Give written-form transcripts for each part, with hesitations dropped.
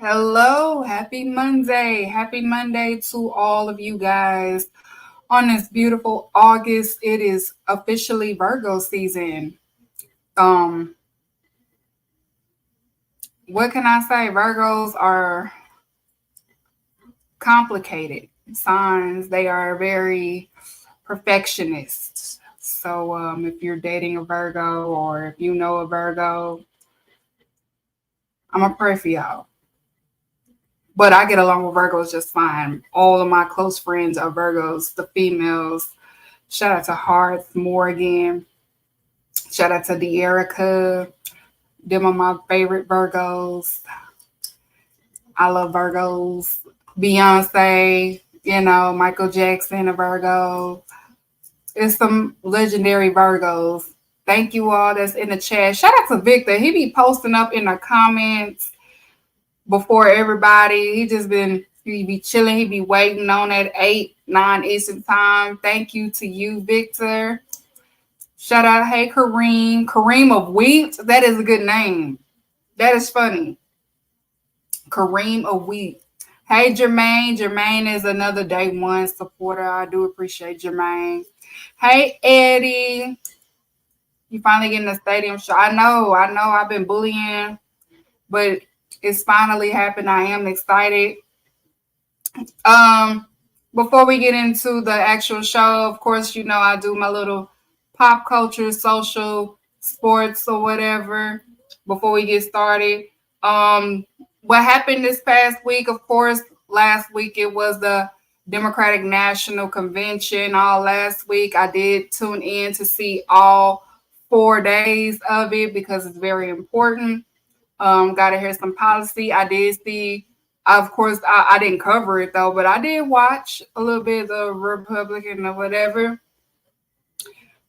Hello, happy Monday. Happy Monday to all of you guys. On this beautiful August, it is officially Virgo season. Um, what can I say? Virgos are complicated signs. They are very perfectionists. So if you're dating a Virgo or if you know a Virgo, I'm gonna pray for y'all. But I get along with Virgos just fine. All of my close friends are Virgos, the females. Shout out to Hearth Morgan. Shout out to De'Erica. Them are my favorite Virgos. I love Virgos. Beyonce, Michael Jackson, a Virgo. It's some legendary Virgos. Thank you all that's in the chat. Shout out to Victor. He be posting up in the comments before everybody. He be chilling. He be waiting on at 8, 9 Eastern time. Thank you to you, Victor. Shout out, hey, Kareem. Kareem of Wheat. That is a good name. That is funny. Kareem of Wheat. Hey, Jermaine. Jermaine is another day one supporter. I do appreciate Jermaine. Hey, Eddie. You finally getting a stadium show. I know. I've been bullying, but it's finally happened. I am excited. Before we get into the actual show, of course, I do my little pop culture, social, sports, or whatever before we get started. What happened this past week, of course, last week it was the Democratic National Convention. All last week, I did tune in to see all 4 days of it because it's very important. Got to hear some policy. I did see, of course, I didn't cover it though, but I did watch a little bit of the Republican or whatever.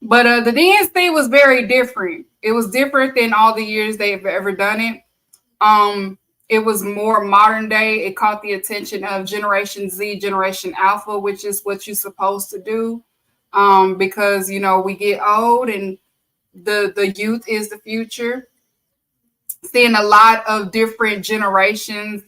But the DNC was very different. It was different than all the years they've ever done it. It was more modern day. It caught the attention of Generation Z, Generation Alpha, which is what you're supposed to do. Because, we get old and the youth is the future. Seeing a lot of different generations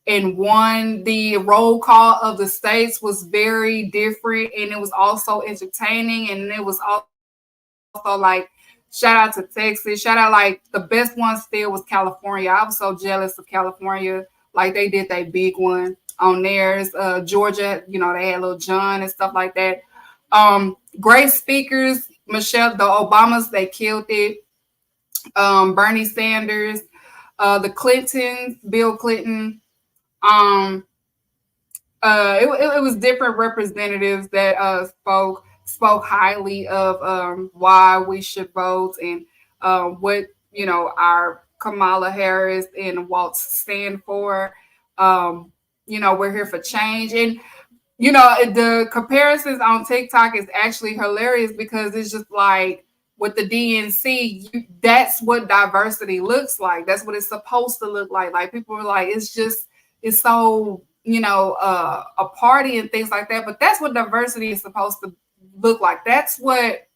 in one. The roll call of the states was very different, and it was also entertaining, and it was also like shout out to Texas. Shout out, like, the best one still was California. I was so jealous of California. Like, they did that big one on theirs. Georgia, they had Little John and stuff like that. Great speakers. Michelle, the Obamas, they killed it. Bernie Sanders, the Clintons, Bill Clinton. It was different representatives that spoke highly of why we should vote and what our Kamala Harris and Waltz stand for. We're here for change, and the comparisons on TikTok is actually hilarious because it's just like with the DNC, that's what diversity looks like. That's what it's supposed to look like. Like, people are like, it's so a party and things like that. But that's what diversity is supposed to look like. That's what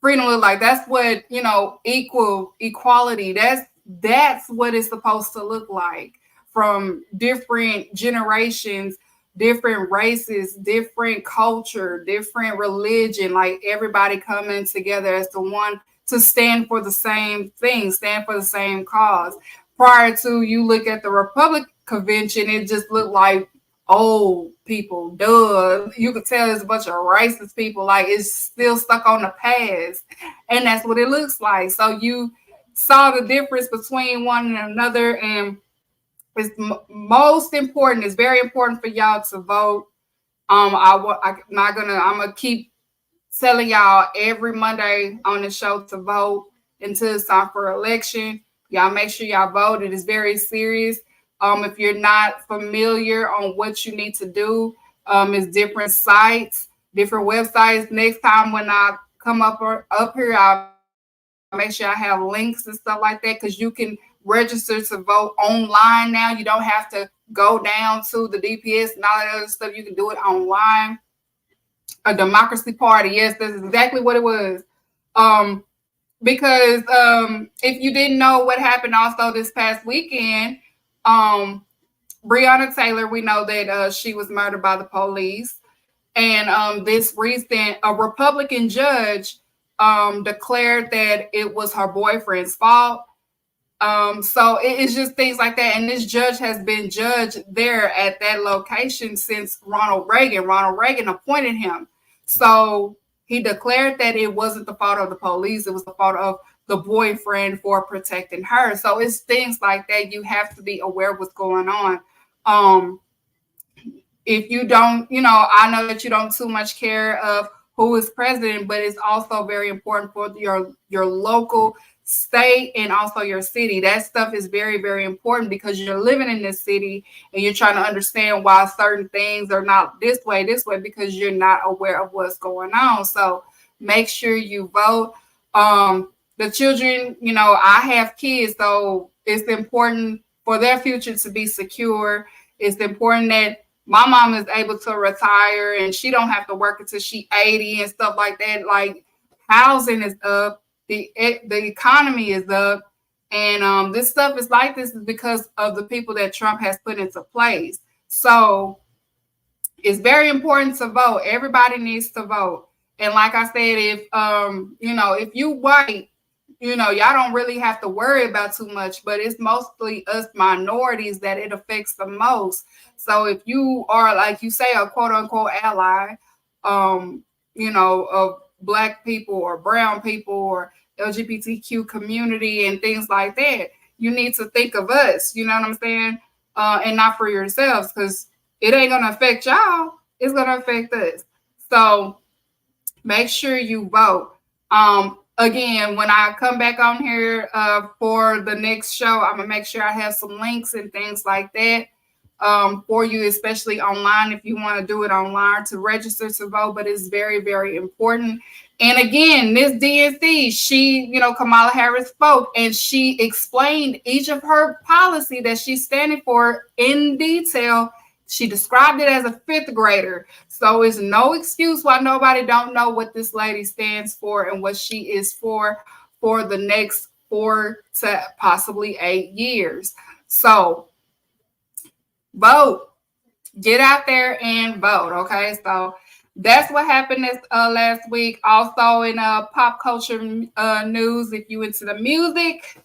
freedom look like. That's what equality. That's what it's supposed to look like, from different generations, different races, different culture, different religion, like everybody coming together as the one to stand for the same thing, stand for the same cause. Prior to, you look at the Republican convention, it just looked like old people. Duh. You could tell it's a bunch of racist people. Like, it's still stuck on the past. And that's what it looks like. So you saw the difference between one and another, and it's most important. It's very important for y'all to vote. I'm gonna keep telling y'all every Monday on the show to vote until it's time for election. Y'all make sure y'all vote. It is very serious. If you're not familiar on what you need to do, it's different sites, different websites. Next time when I come up here, I'll make sure I have links and stuff like that, because you can register to vote online now. You don't have to go down to the DPS and all that other stuff. You can do it online. A Democracy Party. Yes, that's exactly what it was. Because if you didn't know what happened also this past weekend, Breonna Taylor, we know that she was murdered by the police. And this recent, a Republican judge declared that it was her boyfriend's fault. So it's just things like that. And this judge has been judged there at that location since Ronald Reagan. Ronald Reagan appointed him. So he declared that it wasn't the fault of the police. It was the fault of the boyfriend for protecting her. So it's things like that. You have to be aware of what's going on. If you don't, I know that you don't too much care of who is president, but it's also very important for your local state and also your city. That stuff is very, very important because you're living in this city and you're trying to understand why certain things are not this way, because you're not aware of what's going on. So make sure you vote. The children, I have kids, so it's important for their future to be secure. It's important that my mom is able to retire and she don't have to work until she's 80 and stuff like that. Like, housing is up, the economy is up, and this stuff is like this is because of the people that Trump has put into place. So it's very important to vote. Everybody needs to vote. And like I said, if you white, y'all don't really have to worry about too much, but it's mostly us minorities that it affects the most. So if you are, like you say, a quote unquote ally, of Black people or brown people or LGBTQ community and things like that, you need to think of us, you know what I'm saying? And not for yourselves, because it ain't going to affect y'all. It's going to affect us. So make sure you vote. Again, when I come back on here for the next show, I'm going to make sure I have some links and things like that for you, especially online, if you want to do it online to register to vote. But it's very, very important. And again, Miss DNC, she, Kamala Harris spoke and she explained each of her policy that she's standing for in detail. She described it as a fifth grader. So it's no excuse why nobody don't know what this lady stands for and what she is for the next 4 to possibly 8 years. So vote. Get out there and vote, okay? So that's what happened this last week. Also in pop culture news, if you into the music,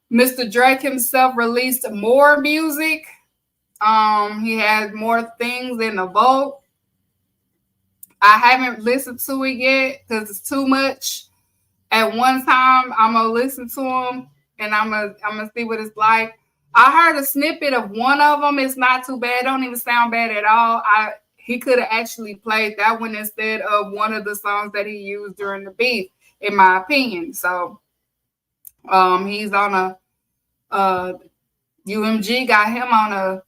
Mr. Drake himself released more music. He has more things in the vault. I haven't listened to it yet because it's too much. At one time, I'm gonna listen to him and I'm gonna see what it's like. I heard a snippet of one of them. It's not too bad. It don't even sound bad at all. He could have actually played that one instead of one of the songs that he used during the beat, in my opinion. So, he's on UMG got him on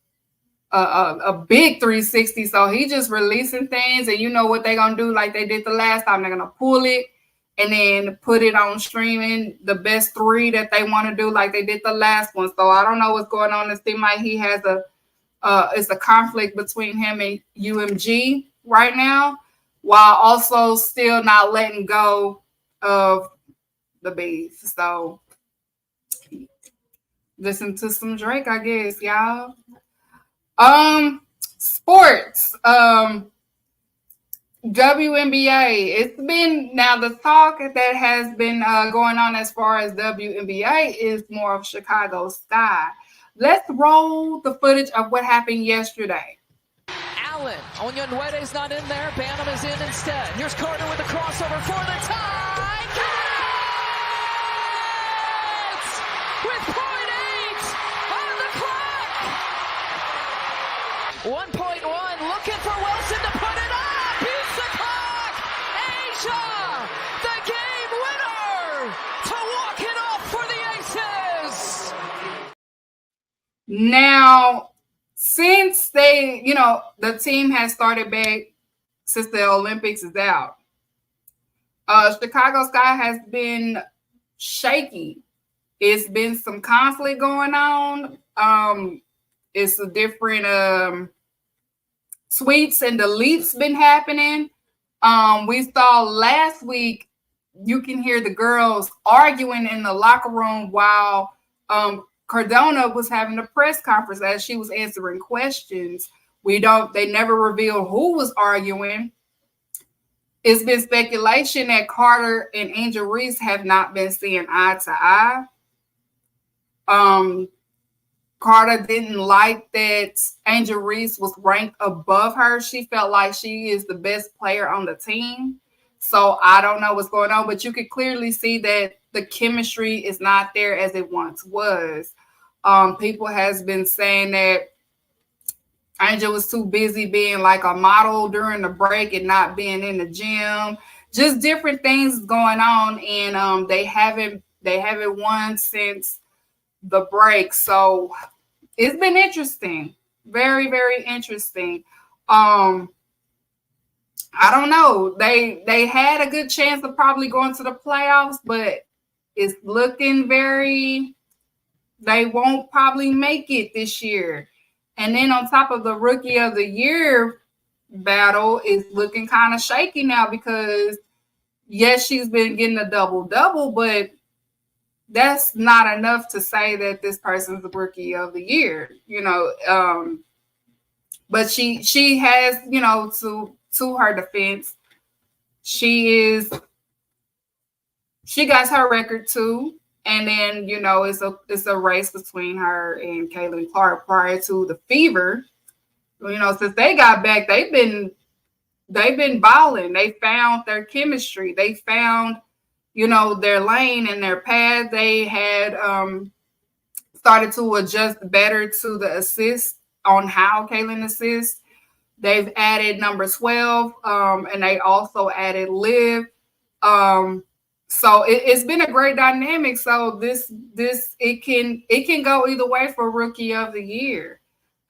a big 360. So he just releasing things, and you know what they're gonna do, like they did the last time. They're gonna pull it and then put it on streaming, the best 3 that they want to do, like they did the last one. So I don't know what's going on. It seems like he has it's a conflict between him and UMG right now, while also still not letting go of the beef. So listen to some Drake, I guess, y'all. Sports. WNBA. It's been now the talk that has been going on as far as WNBA is more of Chicago Sky. Let's roll the footage of what happened yesterday. Allen, Onyenwede's not in there. Bantam is in instead. Here's Carter with the crossover for the tie. Cats! With 0.8 on the clock. 1.1 looking for Wilson to put it up. Beats the clock. Asia, the game winner to walk it off for the Aces. Now, since they, the team has started back since the Olympics is out, Chicago Sky has been shaky. It's been some conflict going on. It's a different tweets and deletes been happening. We saw last week, you can hear the girls arguing in the locker room while Cardona was having a press conference as she was answering questions. They never revealed who was arguing. It's been speculation that Carter and Angel Reese have not been seeing eye to eye. Carter didn't like that Angel Reese was ranked above her. She felt like she is the best player on the team. So I don't know what's going on, but you could clearly see that the chemistry is not there as it once was. People has been saying that Angel was too busy being like a model during the break and not being in the gym. Just different things going on, and they haven't won since the break. So it's been interesting, very very interesting. I don't know. They had a good chance of probably going to the playoffs, but it's looking very. They won't probably make it this year. And then on top of the Rookie of the Year battle, is looking kind of shaky now because yes, she's been getting a double double, but that's not enough to say that this person's the Rookie of the Year. But she has, to her defense, she got her record too. And then, it's a race between her and Caitlin Clark prior to the Fever. Since they got back, they've been balling. They found their chemistry. They found, their lane and their path. They had started to adjust better to the assist on how Caitlin assists. They've added number 12, and they also added Liv. So it's been a great dynamic. So it can go either way for Rookie of the Year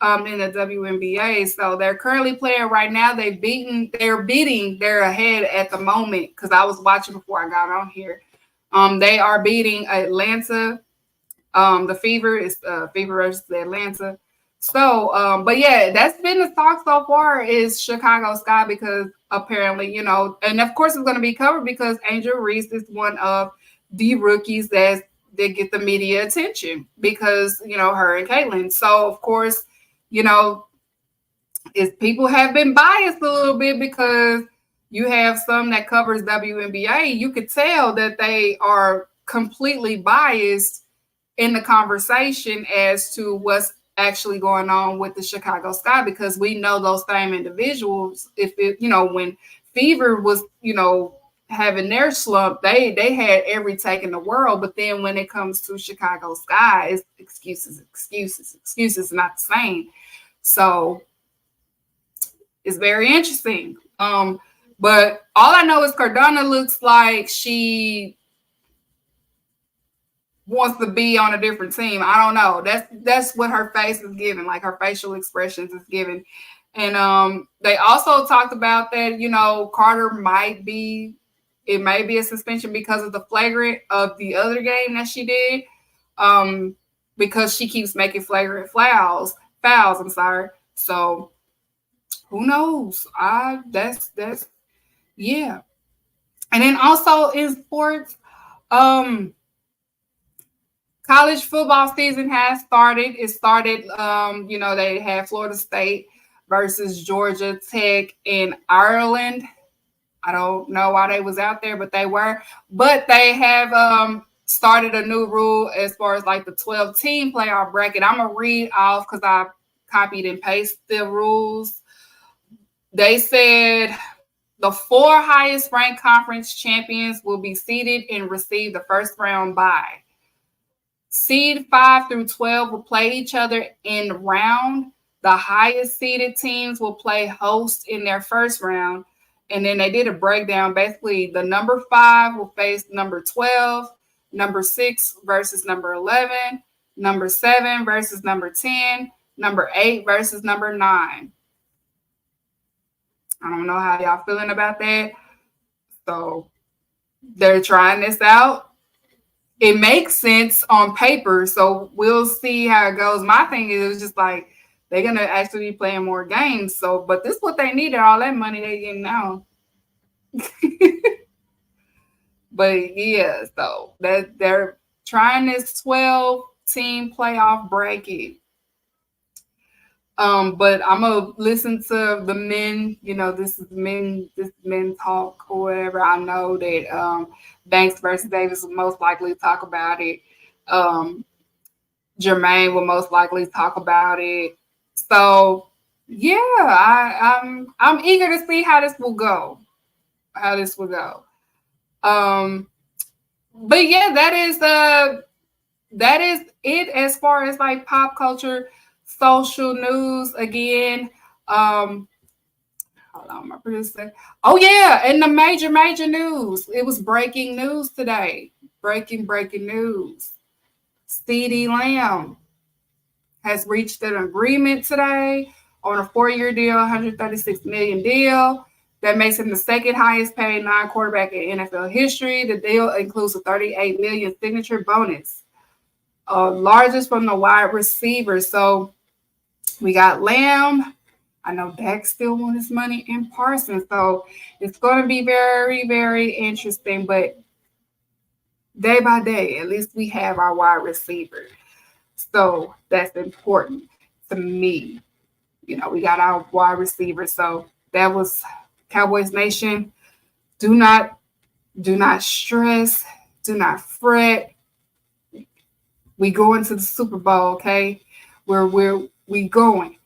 in the WNBA. So they're currently playing right now. They're beating. They're ahead at the moment because I was watching before I got on here. They are beating Atlanta. The Fever is Fever versus Atlanta. So, but yeah, that's been the talk so far is Chicago Sky because apparently, and of course it's going to be covered because Angel Reese is one of the rookies that get the media attention because, her and Caitlin. So, of course, people have been biased a little bit because you have some that covers WNBA. You could tell that they are completely biased in the conversation as to what's actually going on with the Chicago Sky because we know those same individuals. When Fever was, having their slump, they had every take in the world. But then when it comes to Chicago Sky, it's excuses, not the same. So it's very interesting. But all I know is Cardona looks like she wants to be on a different team. I don't know. That's what her face is giving, like her facial expressions is giving. And they also talked about that, Carter may be a suspension because of the flagrant of the other game that she did. Because she keeps making flagrant fouls, I'm sorry. So who knows? That's yeah. And then also in sports, college football season has started. It started, they had Florida State versus Georgia Tech in Ireland. I don't know why they was out there, but they were. But they have started a new rule as far as like the 12-team playoff bracket. I'm going to read off because I copied and pasted the rules. They said the 4 highest ranked conference champions will be seeded and receive the first round bye. Seed 5 through 12 will play each other in round. The highest seeded teams will play host in their first round. And then they did a breakdown. Basically, the number 5 will face number 12, number 6 versus number 11, number 7 versus number 10, number 8 versus number 9. I don't know how y'all feeling about that. So they're trying this out. It makes sense on paper, so we'll see how it goes. My thing is just like they're gonna actually be playing more games. So, but this is what they needed, all that money they getting now. But yeah, so that they're trying this 12 team playoff bracket. But I'm gonna listen to the men. You know, this men talk or whatever. I know that Banks versus Davis will most likely talk about it. Um, Jermaine will most likely talk about it. So yeah, I'm eager to see how this will go. How this will go. Um, but yeah, that is it as far as like pop culture, social news again. Um, hold on, my producer. Oh yeah, and the major news. It was breaking news today. Breaking news. CD Lamb has reached an agreement today on a 4-year deal, 136 million deal. That makes him the second highest paid non-quarterback in NFL history. The deal includes a 38 million signature bonus, largest from the wide receiver. So we got Lamb. I know Dak still wants his money in Parsons. So it's going to be very, very interesting. But day by day, at least we have our wide receiver. So that's important to me. You know, we got our wide receiver. So that was Cowboys Nation. Do not stress. Do not fret. We going to the Super Bowl, okay? We going.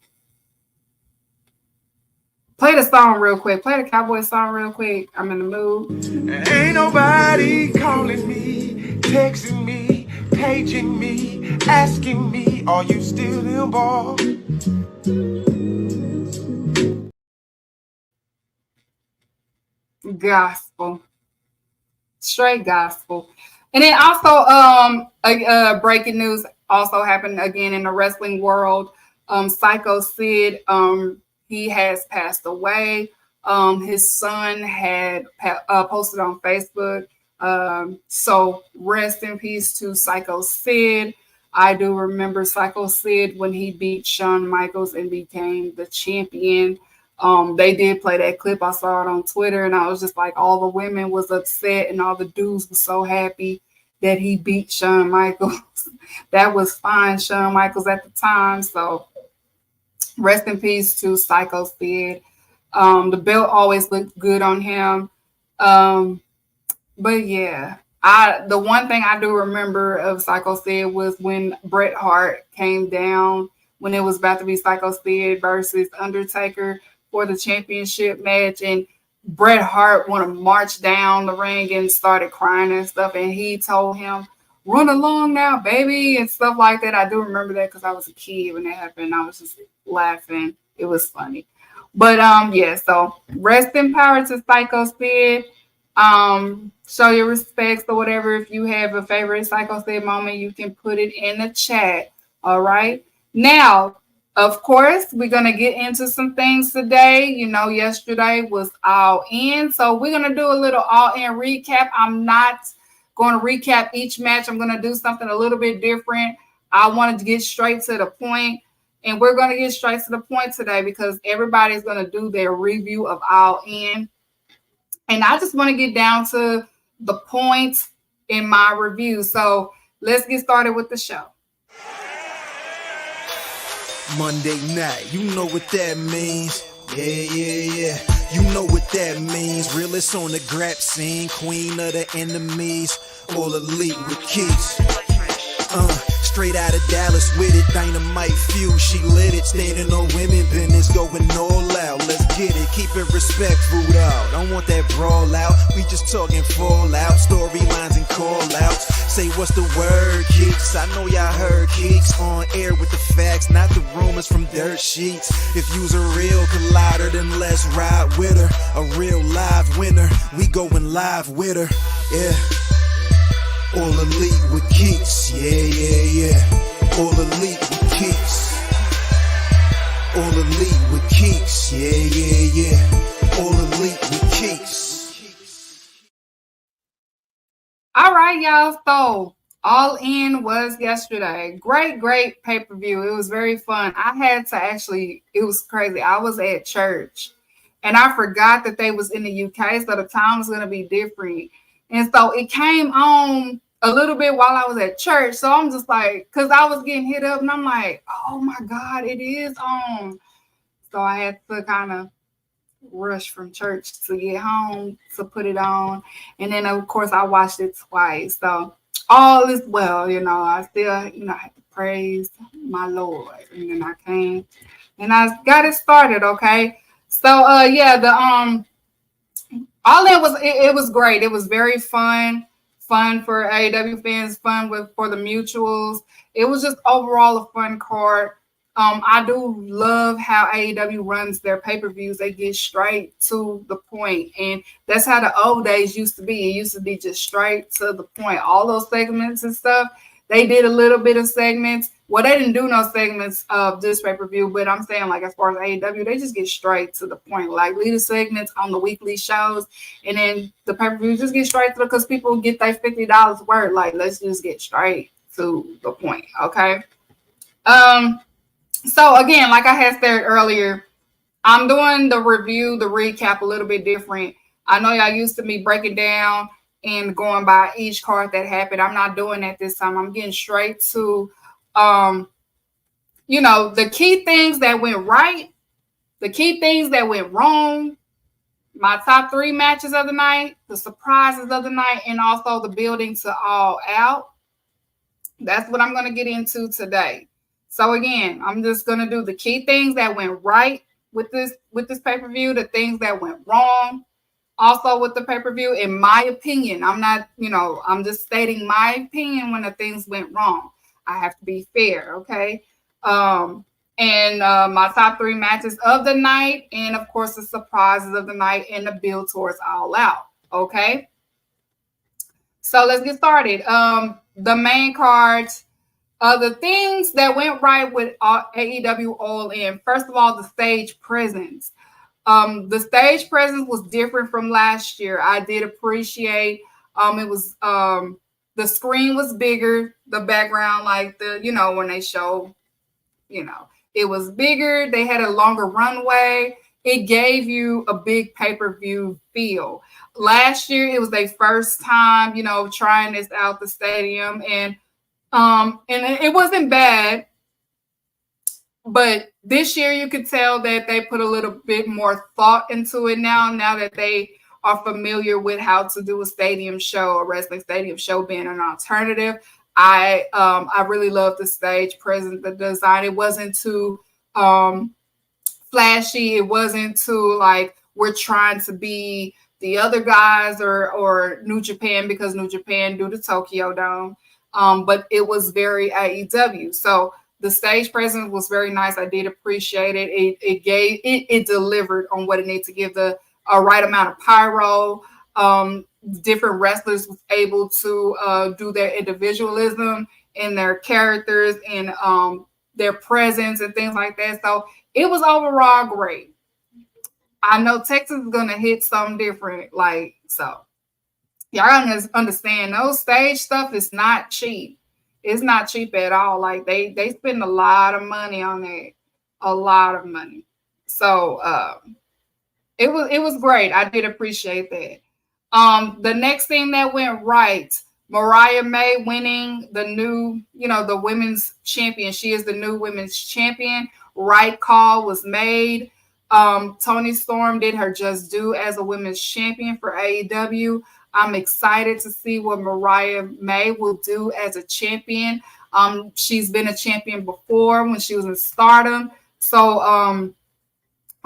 Play the song real quick. Play the Cowboy song real quick. I'm in the mood. Ain't nobody calling me, texting me, paging me, asking me, are you still involved? Gospel. Straight gospel. And then also, breaking news also happened again in the wrestling world. Psycho Sid, he has passed away. His son had posted on Facebook. So rest in peace to Psycho Sid. I do remember Psycho Sid when he beat Shawn Michaels and became the champion. They did play that clip. I saw it on Twitter, and I was just like, all the women was upset, and all the dudes were so happy that he beat Shawn Michaels. That was fine, Shawn Michaels at the time. So rest in peace to Psycho Sid. The belt always looked good on him. But yeah, the one thing I do remember of Psycho Sid was when Bret Hart came down when it was about to be Psycho Sid versus Undertaker for the championship match, and Bret Hart want to march down the ring and started crying and stuff, and he told him, "Run along now, baby," and stuff like that. I do remember that because I was a kid when that happened. I was just laughing. It was funny. But yeah, so rest in power to Psycho Sid. Show your respects or whatever. If you have a favorite Psycho Sid moment, you can put it in the chat. All right. Now, of course, we're gonna get into some things today. You know, yesterday was All In, so we're gonna do a little All In recap. I'm not going to recap each match. I'm gonna do something a little bit different. I wanted to get straight to the point. And we're going to get straight to the point today because everybody's going to do their review of All In. And I just want to get down to the points in my review. So let's get started with the show. Monday night, you know what that means. Yeah. You know what that means. Realist on the grab scene, queen of the enemies, all elite with keys. Straight out of Dallas with it, dynamite fuse, she lit it. Standing on women business, going all out. Let's get it, keep it respectful though. Don't want that brawl out, we just talking fallout. Storylines and call outs. Say what's the word, kicks? I know y'all heard kicks. On air with the facts, not the rumors from dirt sheets. If you's a real collider, then let's ride with her. A real live winner, we going live with her. Yeah. All elite with keeps, yeah. All elite with keeps. All elite with keeps, yeah. All elite with keeps. All right, y'all. So All In was yesterday. Great pay-per-view. It was very fun. It was crazy. I was at church and I forgot that they was in the UK, so the time was going to be different. And so it came on a little bit while I was at church. So I'm just like, because I was getting hit up and I'm like, oh my God, it is on. So I had to kind of rush from church to get home to put it on. And then, of course, I watched it twice. So all is well, I still, I have to praise my Lord. And then I came and I got it started, okay? So, yeah, the all in was it was great. It was very fun for AEW fans, fun for the mutuals. It was just overall a fun card. I do love how AEW runs their pay-per-views. They get straight to the point, and that's how the old days used to be. It used to be just straight to the point. All those segments and stuff. They did a little bit of segments. Well, they didn't do no segments of this pay-per-view, but I'm saying, like, as far as AEW, they just get straight to the point. Like, lead the segments on the weekly shows, and then the pay-per-view just get straight to the, because people get their $50 worth. Like, let's just get straight to the point, okay? So again, like I had said earlier, I'm doing the review, the recap a little bit different. I know y'all used to me breaking down and going by each card that happened. I'm not doing that this time. I'm getting straight to, the key things that went right, the key things that went wrong, my top 3 matches of the night, the surprises of the night, and also the building to All Out. That's what I'm going to get into today. So again, I'm just going to do the key things that went right with this pay-per-view, the things that went wrong also with the pay-per-view, in my opinion. I'm not, I'm just stating my opinion when the things went wrong. I have to be fair, okay? And my top 3 matches of the night, and of course the surprises of the night and the build towards All Out, okay? So let's get started. The main cards, the things that went right with AEW All In. First of all, the stage presence. The stage presence was different from last year. I did appreciate. It was the screen was bigger. The background, like when they show, it was bigger. They had a longer runway. It gave you a big pay-per-view feel. Last year, it was their first time, trying this out the stadium, and it wasn't bad. But this year, you could tell that they put a little bit more thought into it now that they are familiar with how to do a stadium show, a wrestling stadium show being an alternative. I really love the stage presence, the design. It wasn't too flashy. It wasn't too like we're trying to be the other guys or New Japan, because New Japan do the Tokyo Dome. But it was very AEW. So the stage presence was very nice. I did appreciate it. It delivered on what it needed to give the right amount of pyro. Different wrestlers was able to do their individualism in their characters and their presence and things like that. So it was overall great. I know Texas is gonna hit something different, so. Y'all gotta understand, those stage stuff is not cheap. It's not cheap at all. Like they spend a lot of money on that, a lot of money. So it was great. I did appreciate that. The next thing that went right, Mariah May winning the new, the women's champion. She is the new women's champion. Right call was made. Toni Storm did her just due as a women's champion for AEW. I'm excited to see what Mariah May will do as a champion. She's been a champion before when she was in Stardom. So I'm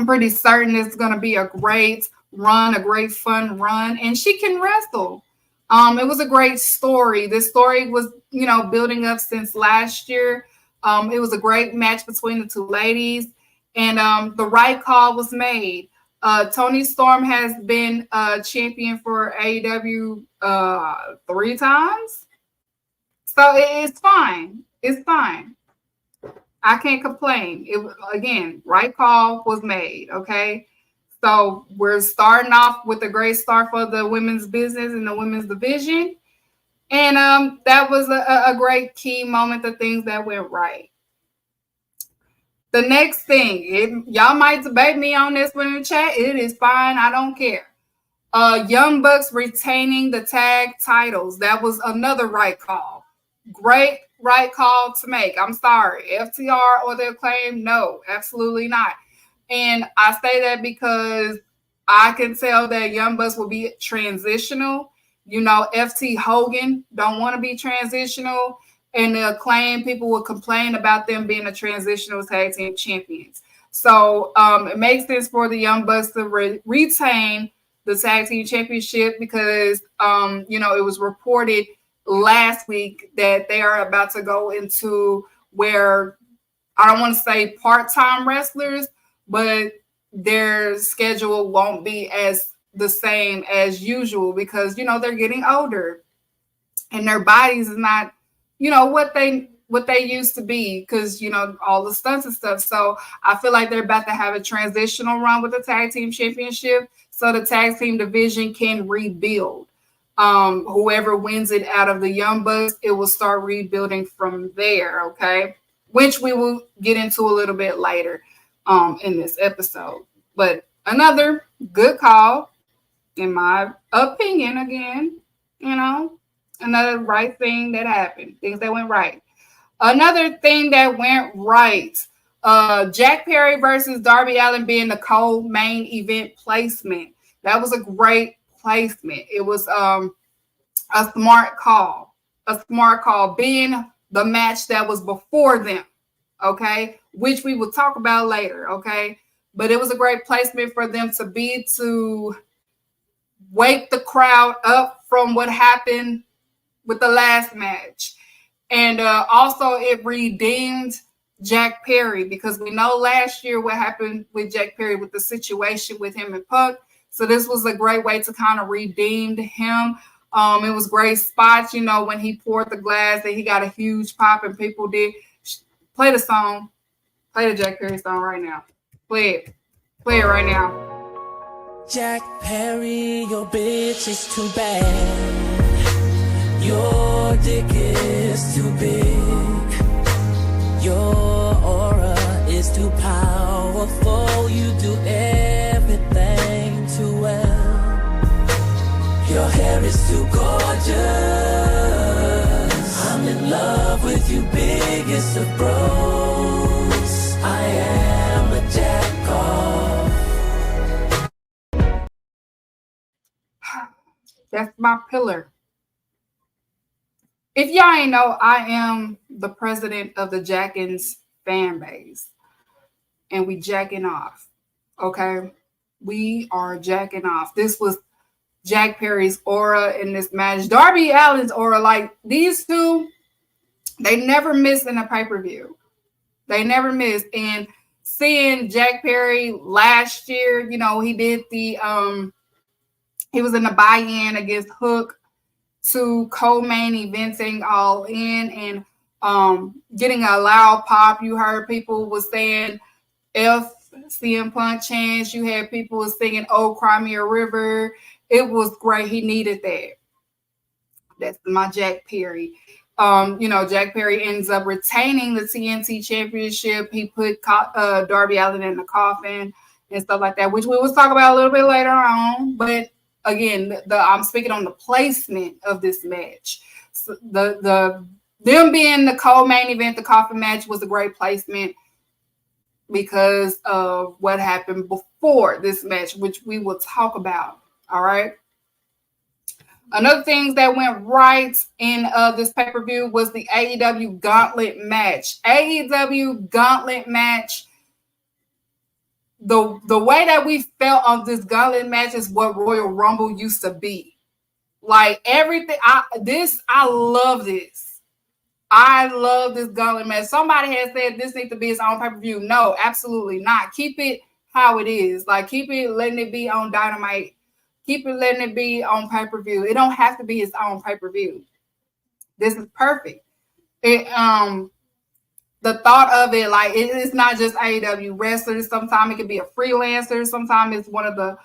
pretty certain it's going to be a great run, a great fun run. And she can wrestle. It was a great story. This story was, building up since last year. It was a great match between the two ladies. And the right call was made. Toni Storm has been champion for AEW 3 times. So it's fine. It's fine. I can't complain. Again, right call was made, okay? So we're starting off with a great start for the women's business and the women's division. And that was a great key moment, the things that went right. The next thing, y'all might debate me on this one in the chat. It is fine. I don't care. Young Bucks retaining the tag titles. That was another right call. Great right call to make. I'm sorry. FTR or their claim? No, absolutely not. And I say that because I can tell that Young Bucks will be transitional. You know, FT Hogan don't want to be transitional. And the Acclaim people will complain about them being a transitional tag team champions. So it makes sense for the Young Bucks to retain the tag team championship because, it was reported last week that they are about to go into where I don't want to say part-time wrestlers, but their schedule won't be as the same as usual because, they're getting older and their bodies is not, what they used to be because, all the stunts and stuff. So I feel like they're about to have a transitional run with the tag team championship so the tag team division can rebuild. Whoever wins it out of the Young Bucks, it will start rebuilding from there, okay? Which we will get into a little bit later in this episode. But another good call, in my opinion, again, another right thing that happened, things that went right. Another thing that went right, Jack Perry versus Darby Allin being the co-main event placement. That was a great placement. It was a smart call. A smart call being the match that was before them, okay, which we will talk about later, okay? But it was a great placement for them to wake the crowd up from what happened with the last match. And also it redeemed Jack Perry because we know last year what happened with Jack Perry with the situation with him and Punk. So this was a great way to kind of redeem him. It was great spots, when he poured the glass that he got a huge pop and people did. Play the song. Play the Jack Perry song right now. Play it. Play it right now. Jack Perry, your bitch is too bad. Your dick is too big. Your aura is too powerful. You do everything too well. Your hair is too gorgeous. I'm in love with you, biggest of bros. I am a jack off. That's my pillar. If y'all ain't know, I am the president of the Jackins fan base. And we jacking off. Okay? We are jacking off. This was Jack Perry's aura in this match. Darby Allin's aura. Like, these two, they never miss in a pay-per-view. They never miss. And seeing Jack Perry last year, he did he was in the buy-in against Hook to co-main eventing All In and getting a loud pop. You heard people was saying F CM Punk chants. You had people singing "Oh Cry Me a River." It was great. He needed that. That's my Jack Perry. Jack Perry ends up retaining the TNT Championship. He put Darby Allin in the coffin and stuff like that, which we will talk about a little bit later on. But again, I'm speaking on the placement of this match. So them being the co-main event, the coffin match was a great placement because of what happened before this match, which we will talk about. All right. Another thing that went right in this pay-per-view was the AEW Gauntlet match. AEW Gauntlet match. The way that we felt on this Gauntlet match is what Royal Rumble used to be. Like everything. I love this. I love this Gauntlet match. Somebody has said this needs to be its own pay-per-view. No, absolutely not. Keep it how it is. Like keep it letting it be on Dynamite. Keep it letting it be on pay-per-view. It don't have to be its own pay-per-view. This is perfect. The thought of it, like it's not just AEW wrestlers. Sometimes it can be a freelancer. Sometimes it's one of the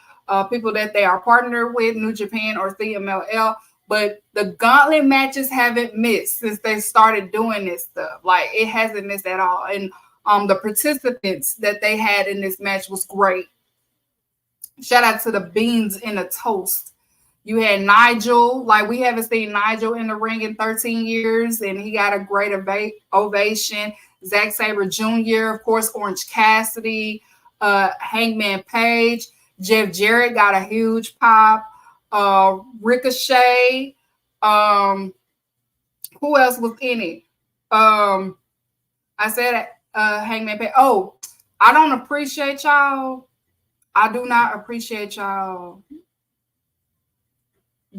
people that they are partnered with, New Japan or CMLL. But the Gauntlet matches haven't missed since they started doing this stuff. Like it hasn't missed at all. And the participants that they had in this match was great. Shout out to the beans in the toast. You had Nigel, like we haven't seen Nigel in the ring in 13 years, and he got a great ovation. Zack Sabre Jr., of course, Orange Cassidy, Hangman Page, Jeff Jarrett got a huge pop. Ricochet, um, who else was in it? Um, I said Hangman Page. Oh, I don't appreciate y'all. I do not appreciate y'all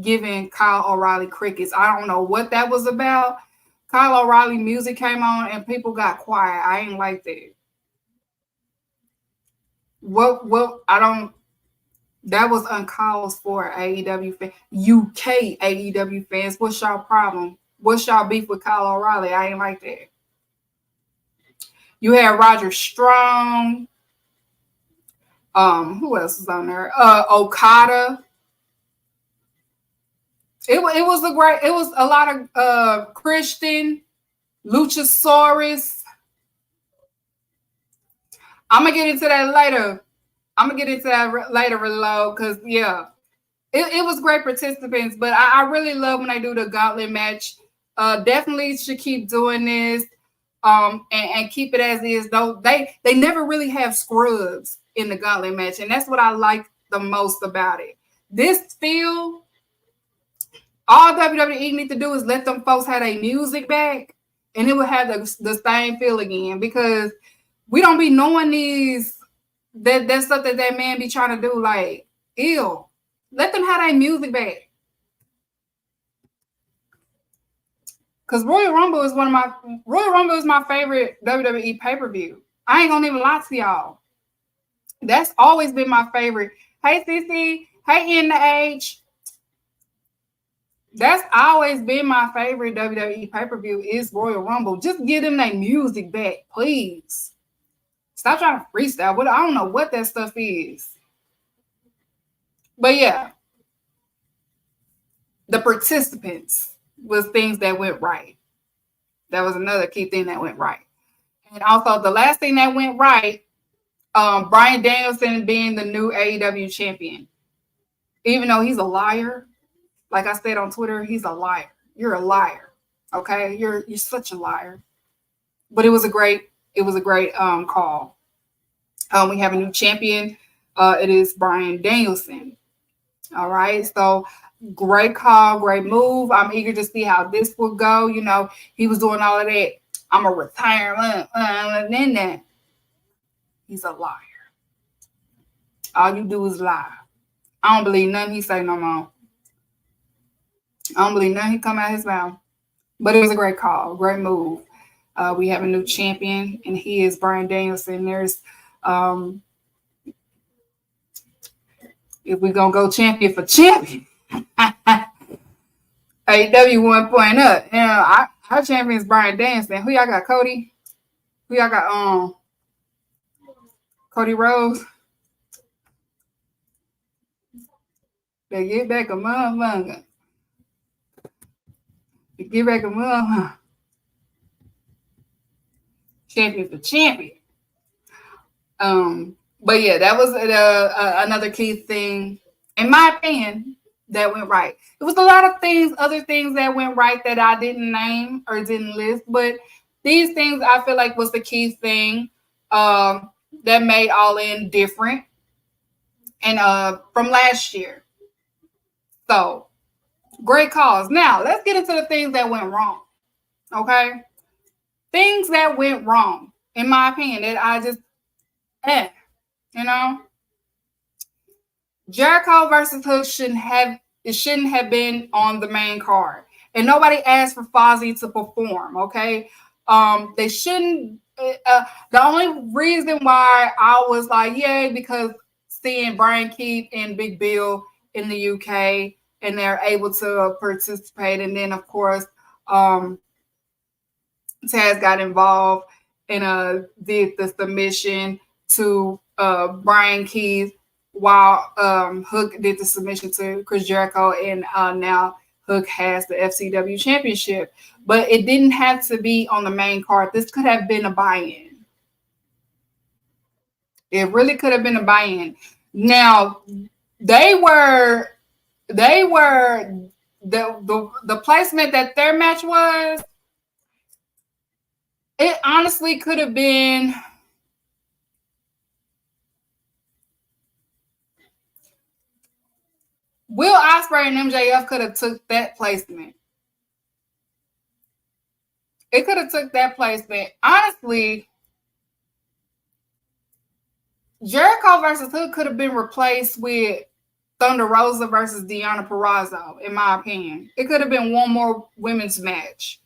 giving Kyle O'Reilly crickets. I don't know what that was about. Kyle O'Reilly music came on and people got quiet. I ain't like that. What I don't that was uncalled for AEW UK AEW fans. What's y'all problem? What's y'all beef with Kyle O'Reilly? I ain't like that. You had Roger Strong. Who else is on there? Okada. It was a lot of Christian, Luchasaurus. I'm gonna get into that later. Reload, because yeah, it was great participants, but I really love when they do the gauntlet match. Definitely should keep doing this, and keep it as is. Though they never really have scrubs in the gauntlet match, and that's what I like the most about it. This feel. All WWE need to do is let them folks have their music back, and it will have the same feel again, because we don't be knowing that stuff that man be trying to do. Like, ew. Let them have their music back. Because Royal Rumble is my favorite WWE pay-per-view. I ain't gonna even lie to y'all. That's always been my favorite. Hey CC, hey NH. That's always been my favorite WWE pay-per-view is Royal Rumble. Just give them their music back, please. Stop trying to freestyle. I don't know what that stuff is. But yeah, the participants was things that went right. That was another key thing that went right. And also the last thing that went right, Bryan Danielson being the new AEW champion. Even though he's a liar, like I said on Twitter, he's a liar. You're a liar. Okay? You're such a liar. But it was a great call. We have a new champion. It is Bryan Danielson. All right. So great call, great move. I'm eager to see how this will go. You know, he was doing all of that. I'm a retirement. And then that. He's a liar. All you do is lie. I don't believe nothing he say no more. I don't believe nothing he come out his mouth. But it was a great call, great move. We have a new champion, and he is Bryan Danielson. There's if we're gonna go champion for champion, AEW 1 point up. You know, our champion is Bryan Danielson. Who y'all got? Cody? Who y'all got? Cody Rhodes. They get back a motherfucker. They get back a motherfucker. Champion for champion. But yeah, that was another key thing, in my opinion, that went right. There was a lot of other things that went right that I didn't name or didn't list, but these things I feel like was the key thing that made All In different and from last year. So great calls. Now let's get into the things that went wrong. Okay, things that went wrong, in my opinion, that I just you know, Jericho versus Hook shouldn't have been on the main card, and nobody asked for Fozzy to perform. Okay, they shouldn't. The only reason why I was like, yay, because seeing Brian Keith and Big Bill in the UK, and they're able to participate, and then of course, Taz got involved and did the submission to Brian Keith, while Hook did the submission to Chris Jericho, and now Hook has the FCW championship. But it didn't have to be on the main card. This could have been a buy-in. It really could have been a buy-in. Now they were the placement that their match was. It honestly could have been. Will Ospreay and MJF could have took that placement. It could have took that placement. Honestly, Jericho versus Hook could have been replaced with Thunder Rosa versus Deonna Purrazzo, in my opinion. It could have been one more women's match.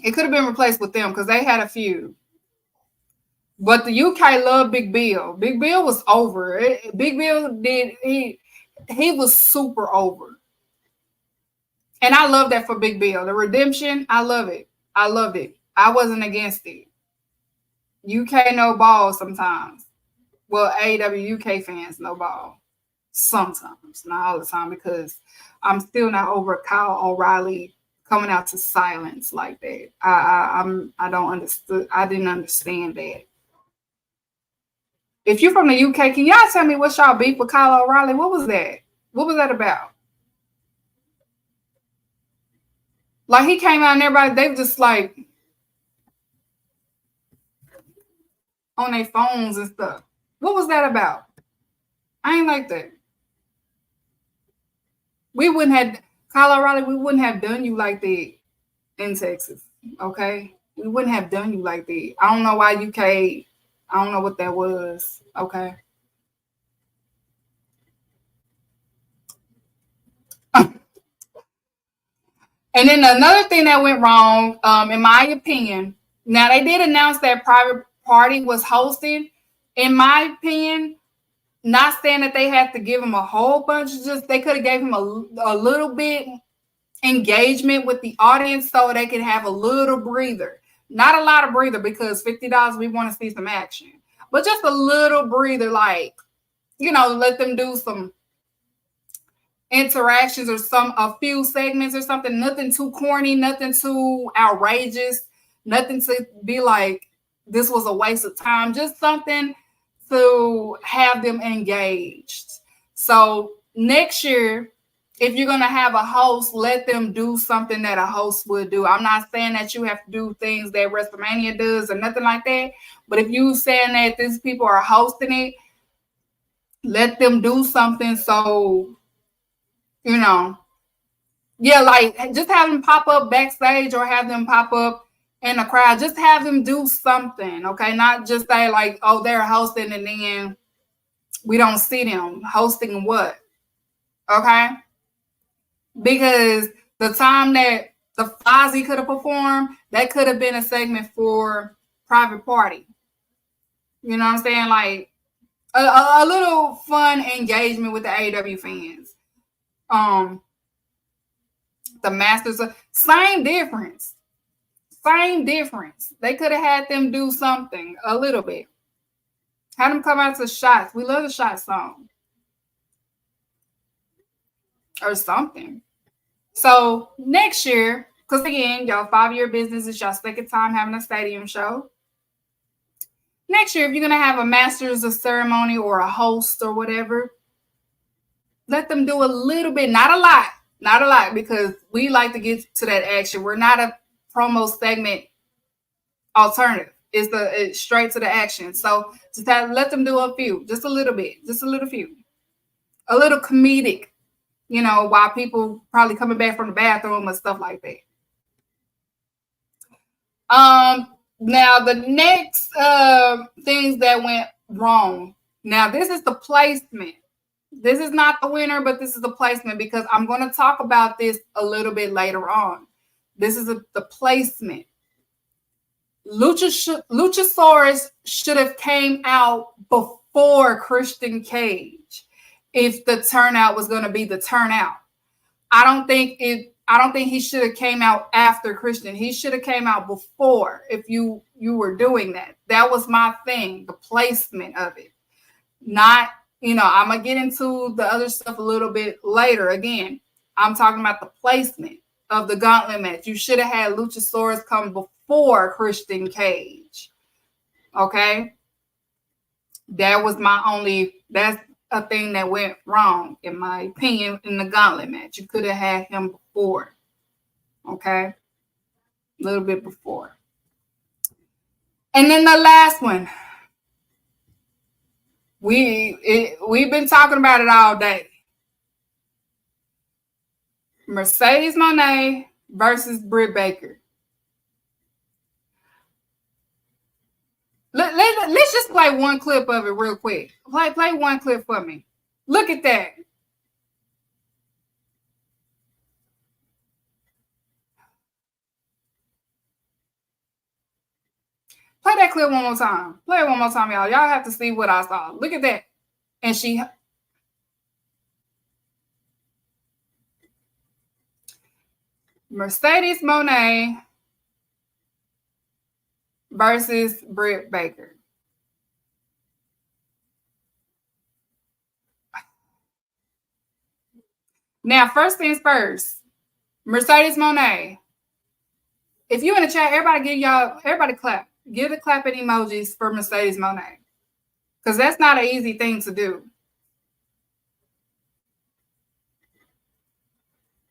It could have been replaced with them because they had a few. But the UK loved Big Bill. Big Bill was over. Big Bill he was super over. And I love that for Big Bill. The redemption, I love it. I loved it. I wasn't against it. UK no ball sometimes. Well, AEW UK fans no ball. Sometimes, not all the time, because I'm still not over Kyle O'Reilly coming out to silence like that. I don't understand. I didn't understand that. If you're from the UK, can y'all tell me what's y'all beef with Kyle O'Reilly? What was that? What was that about? Like he came out and everybody, they were just like on their phones and stuff. What was that about? I ain't like that. We wouldn't have, Kyle O'Reilly, we wouldn't have done you like that in Texas, okay? We wouldn't have done you like that. I don't know why UK, I don't know what that was, okay? And then another thing that went wrong, in my opinion, now they did announce that Private Party was hosting. In my opinion, not saying that they had to give him a whole bunch, just they could have gave him a little bit engagement with the audience so they could have a little breather. Not a lot of breather because $50, we want to see some action. But just a little breather, like, let them do some interactions or a few segments or something. Nothing too corny, nothing too outrageous, nothing to be like, this was a waste of time. Just something to have them engaged. So next year, if you're going to have a host, let them do something that a host would do. I'm not saying that you have to do things that WrestleMania does or nothing like that. But if you're saying that these people are hosting it, let them do something. So, like just have them pop up backstage or have them pop up in the crowd. Just have them do something, okay? Not just say like, oh, they're hosting and then we don't see them hosting what, okay? Because the time that the Fozzy could have performed, that could have been a segment for Private Party. You know what I'm saying? Like a little fun engagement with the AEW fans. The Masters, same difference. Same difference. They could have had them do something a little bit. Had them come out to shots. We love the shot song. Or something. So next year, because again, y'all 5-year business is y'all second time having a stadium show. Next year, if you're going to have a Masters of Ceremony or a host or whatever, let them do a little bit, not a lot, because we like to get to that action. We're not a promo segment alternative. It's straight to the action. So just let them do a few, just a little bit, just a little few. A little comedic, while people probably coming back from the bathroom and stuff like that. Now the next things that went wrong. Now this is the placement. This is not the winner, but this is the placement because I'm going to talk about this a little bit later on. This is the placement. Luchasaurus should have came out before Christian Cage if the turnout was going to be the turnout. I don't think he should have came out after Christian. He should have came out before if you were doing that. That was my thing, the placement of it. Not, I'm going to get into the other stuff a little bit later. Again, I'm talking about the placement of the gauntlet match. You should have had Luchasaurus come before Christian Cage. Okay? That's a thing that went wrong, in my opinion, in the gauntlet match. You could have had him before. Okay? A little bit before. And then the last one. We've been talking about it all day. Mercedes Mone versus Britt Baker. Let's just play one clip of it real quick. Play one clip for me. Look at that. Play that clip one more time. Play it one more time, y'all. Y'all have to see what I saw. Look at that. And Mercedes Mone versus Britt Baker. Now, first things first, Mercedes Mone. If you in the chat, everybody clap. Give the clapping emojis for Mercedes Mone. Because that's not an easy thing to do.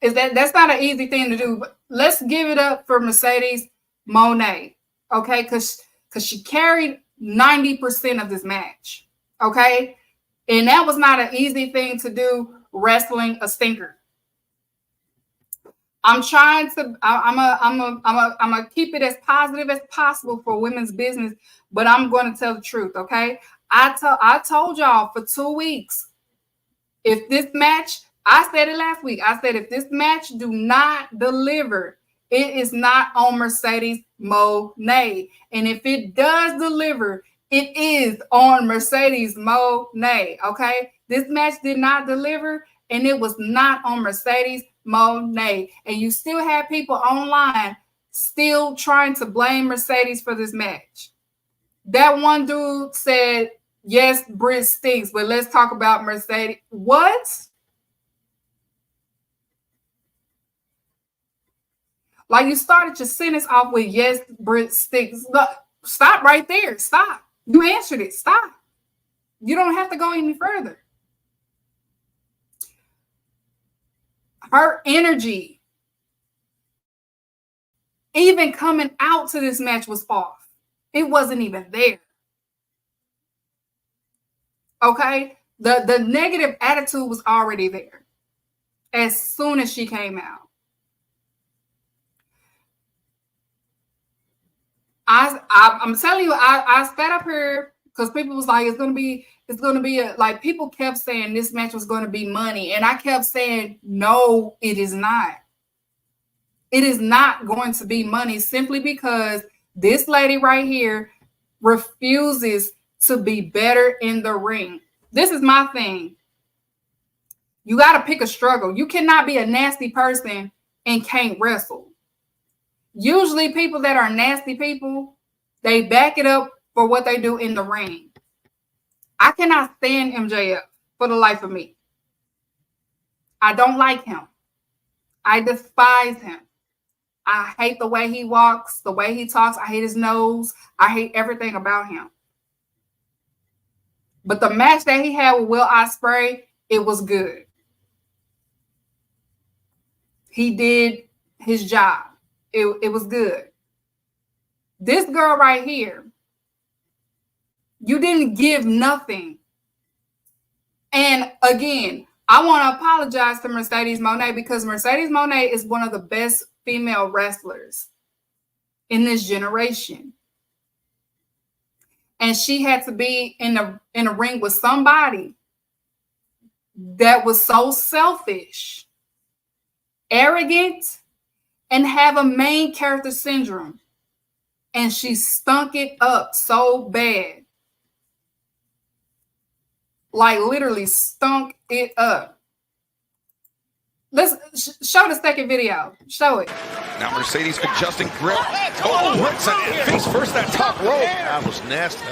That's not an easy thing to do. But let's give it up for Mercedes Mone. Okay, because she carried 90% of this match. Okay. And that was not an easy thing to do, wrestling a stinker. I'm trying to. I'm gonna keep it as positive as possible for women's business, but I'm going to tell the truth. Okay, I told y'all for 2 weeks. If this match, I said it last week. I said if this match do not deliver, it is not on Mercedes Mone, and if it does deliver, it is on Mercedes Mone. Okay, this match did not deliver, and it was not on Mercedes Mone. And you still have people online still trying to blame Mercedes for this match. That one dude said, yes, Britt stinks, but let's talk about Mercedes. What? Like, you started your sentence off with, yes, Britt stinks. Look, stop right there. Stop. You answered it. Stop. You don't have to go any further. Her energy, even coming out to this match, was off. It wasn't even there. Okay? The negative attitude was already there as soon as she came out. I'm telling you, I sat up here because people was like, it's gonna be like, people kept saying this match was gonna be money, and I kept saying, no, it is not. It is not going to be money, simply because this lady right here refuses to be better in the ring. This is my thing. You got to pick a struggle. You cannot be a nasty person and can't wrestle. Usually people that are nasty people, they back it up for what they do in the ring. I cannot stand MJF for the life of me. I don't like him. I despise him. I hate the way he walks, the way he talks. I hate his nose. I hate everything about him. But the match that he had with Will Ospreay, it was good. He did his job. It was good. This girl right here, you didn't give nothing. And again, I want to apologize to Mercedes Mone, because Mercedes Mone is one of the best female wrestlers in this generation. And she had to be in a ring with somebody that was so selfish, arrogant, and have a main character syndrome. And she stunk it up so bad. Like, literally stunk it up. Let's show the second video. Show it. Now Mercedes adjusting grip. Oh, rips it face first, that top rope. That was nasty.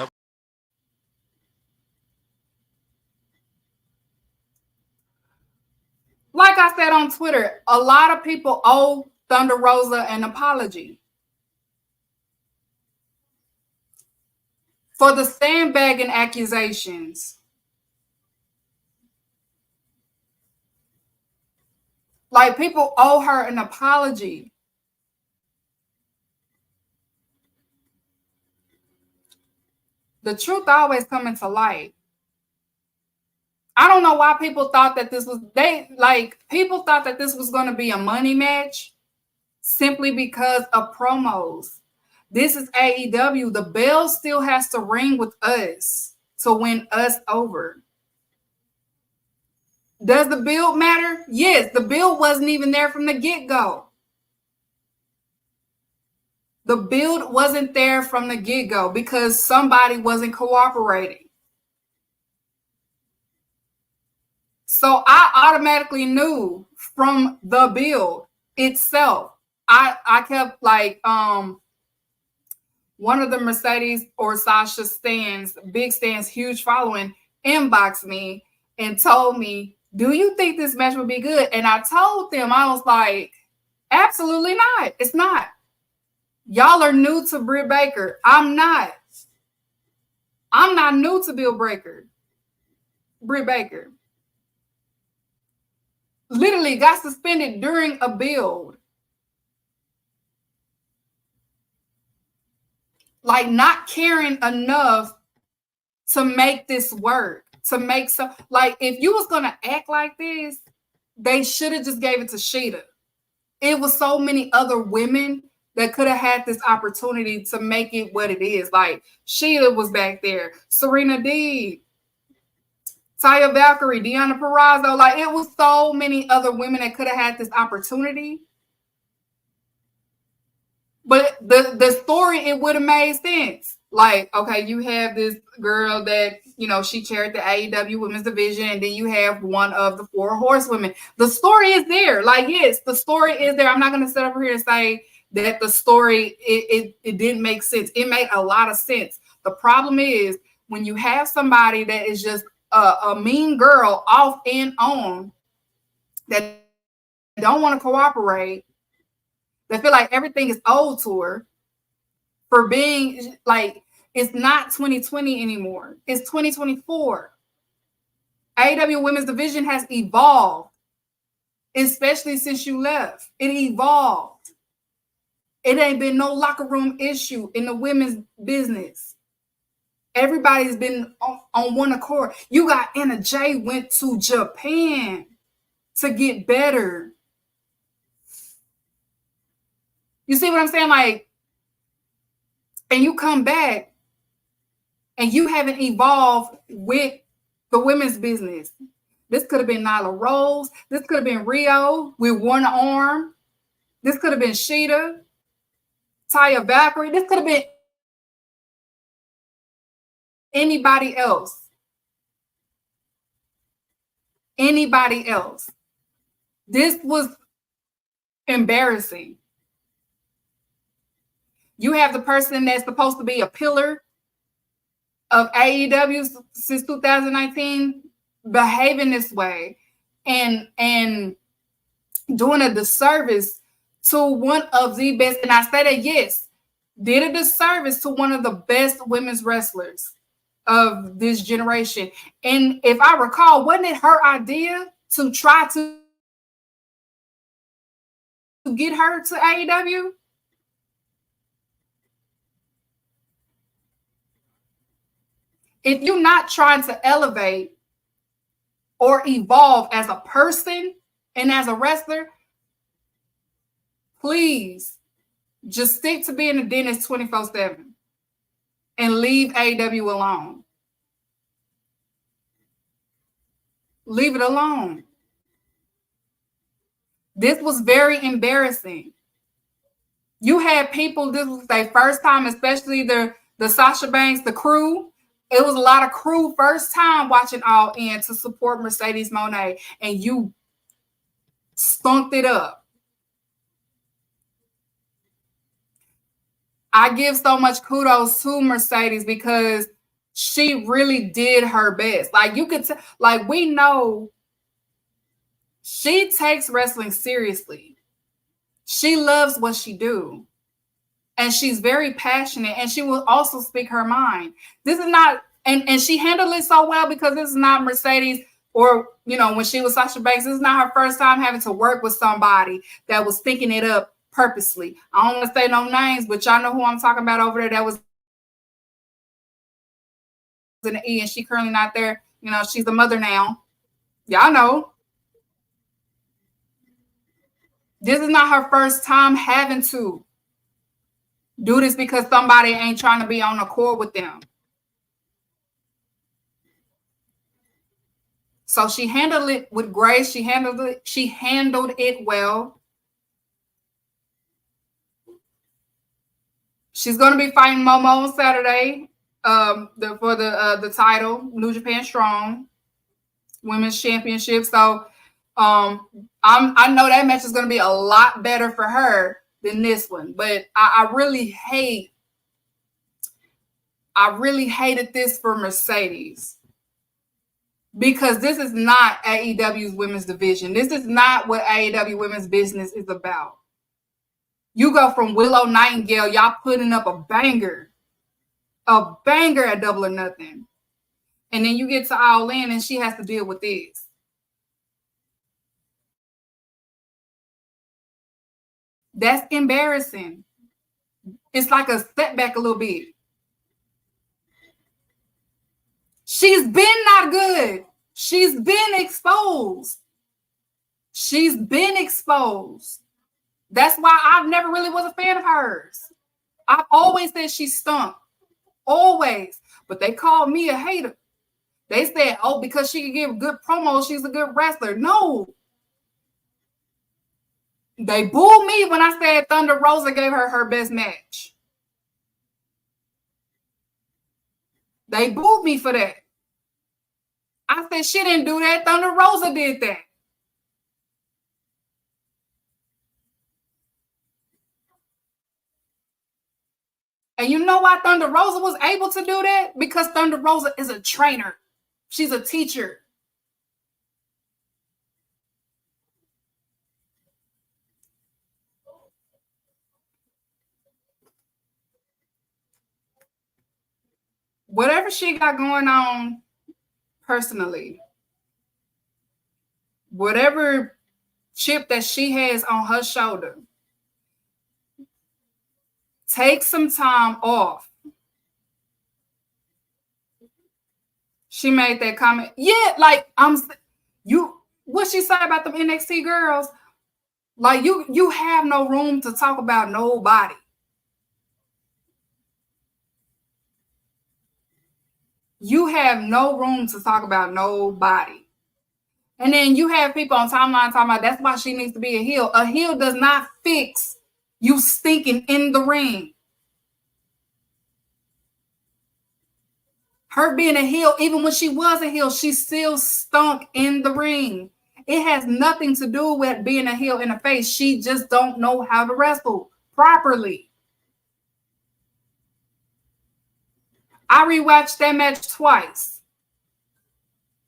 Like I said on Twitter, a lot of people owe Thunder Rosa an apology. for the sandbagging accusations. Like, people owe her an apology. The truth always comes to light. I don't know why people thought that this was people thought that this was going to be a money match simply because of promos. This is AEW. The bell still has to ring with us to win us over. Does the build matter? Yes, the build wasn't even there from the get-go. The build wasn't there from the get-go because somebody wasn't cooperating. So I automatically knew from the build itself. I kept one of the Mercedes or Sasha stands, big stands, huge following, inboxed me and told me, do you think this match would be good? And I told them, I was like, absolutely not. It's not. Y'all are new to Britt Baker. I'm not. I'm not new to Britt Baker. Literally got suspended during a build. Like, not caring enough to make this work. To make some, like, if you was gonna act like this, they should have just gave it to Sheeta. It was so many other women that could have had this opportunity to make it what it is. Like, Sheeta was back there, Serena Deeb, Taya Valkyrie, Deonna Purrazzo. Like, it was so many other women that could have had this opportunity. But the story, it would have made sense. Like, okay, you have this girl that, you know, she chaired the AEW Women's Division, and then you have one of the 4 horsewomen. The story is there. Like, yes, the story is there. I'm not going to sit up here and say that the story, it didn't make sense. It made a lot of sense. The problem is when you have somebody that is just a mean girl off and on that don't want to cooperate, that feel like everything is owed to her for being like, it's not 2020 anymore. It's 2024. AEW Women's Division has evolved, especially since you left. It evolved. It ain't been no locker room issue in the women's business. Everybody's been on one accord. You got Anna Jay went to Japan to get better. You see what I'm saying? Like, and you come back and you haven't evolved with the women's business. This could have been Nyla Rose. This could have been Rio with one arm. This could have been Sheeta, Taya Valkyrie. This could have been anybody else. Anybody else. This was embarrassing. You have the person that's supposed to be a pillar of AEW since 2019 behaving this way and doing a disservice to one of the best, and I say that, yes, did a disservice to one of the best women's wrestlers of this generation. And if I recall, wasn't it her idea to try to get her to AEW? If you're not trying to elevate or evolve as a person and as a wrestler, please just stick to being a dentist 24/7 and leave AEW alone. Leave it alone. This was very embarrassing. You had people, this was their first time, especially the Sasha Banks, the crew. It was a lot of crew first time watching All In to support Mercedes Mone, and you spunked it up. I give so much kudos to Mercedes because she really did her best. Like, you could like, we know she takes wrestling seriously. She loves what she do. And she's very passionate, and she will also speak her mind. This is not, and she handled it so well because this is not Mercedes, or, you know, when she was Sasha Banks, this is not her first time having to work with somebody that was thinking it up purposely. I don't want to say no names, but y'all know who I'm talking about over there. That was an E, and she currently not there. You know, she's a mother now. Y'all know. This is not her first time having to do this because somebody ain't trying to be on accord with them. So she handled it with grace. She handled it well. She's going to be fighting Mone on Saturday for the title, New Japan Strong Women's Championship. So I know that match is going to be a lot better for her than this one. But I really hated this for Mercedes, because this is not AEW's women's division. This is not what AEW women's business is about. You go from Willow Nightingale, y'all putting up a banger at Double or Nothing. And then you get to All In and she has to deal with this. That's embarrassing. It's like a setback a little bit. She's been not good. She's been exposed. She's been exposed. That's why I've never really was a fan of hers. I've always said she stunk. Always. But they called me a hater. They said, oh, because she can give good promos, she's a good wrestler. No. They booed me when I said Thunder Rosa gave her her best match. They booed me for that. I said she didn't do that. Thunder Rosa did that. And you know why Thunder Rosa was able to do that? Because Thunder Rosa is a trainer. She's a teacher. Whatever she got going on personally, whatever chip that she has on her shoulder, take some time off. She made that comment. Yeah, like what she said about them NXT girls? Like you have no room to talk about nobody. You have no room to talk about nobody. And then you have people on timeline talking about that's why she needs to be a heel. A heel does not fix you stinking in the ring. Her being a heel, even when she was a heel, she still stunk in the ring. It has nothing to do with being a heel in the face. She just don't know how to wrestle properly. I rewatched that match twice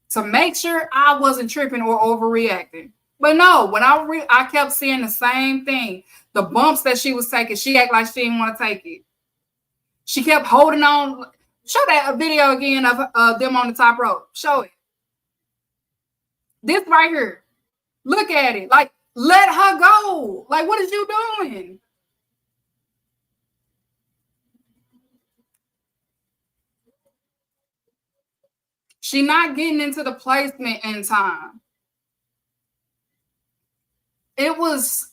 to make sure I wasn't tripping or overreacting. But no, when I kept seeing the same thing. The bumps that she was taking, she acted like she didn't want to take it. She kept holding on. Show that video again of them on the top rope. Show it. This right here. Look at it. Like, let her go. Like, what is you doing? She not getting into the placement in time. It was,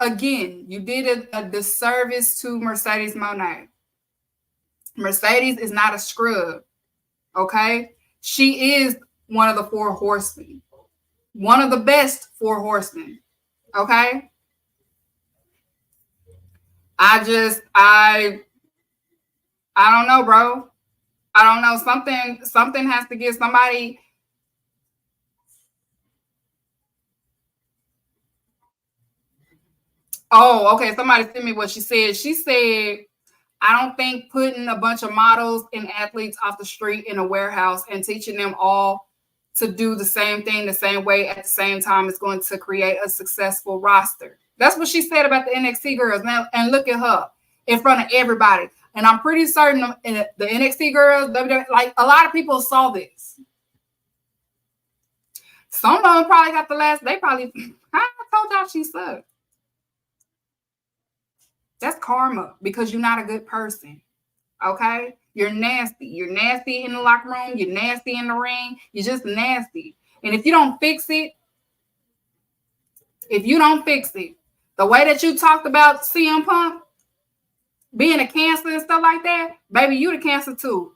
again, you did a disservice to Mercedes Mone. Mercedes is not a scrub, okay? She is one of the 4 horsemen. One of the best 4 horsemen, okay? I don't know, bro. I don't know. Something has to give somebody. Oh, okay. Somebody sent me what she said. She said, I don't think putting a bunch of models and athletes off the street in a warehouse and teaching them all to do the same thing the same way at the same time is going to create a successful roster. That's what she said about the NXT girls. Now, and look at her in front of everybody. And I'm pretty certain the NXT girls, like a lot of people saw this. Some of them probably got the last. They probably. I told y'all she sucked. That's karma because you're not a good person. Okay? You're nasty. You're nasty in the locker room. You're nasty in the ring. You're just nasty. And if you don't fix it, the way that you talked about CM Punk being a cancer and stuff like that, baby, you the cancer too.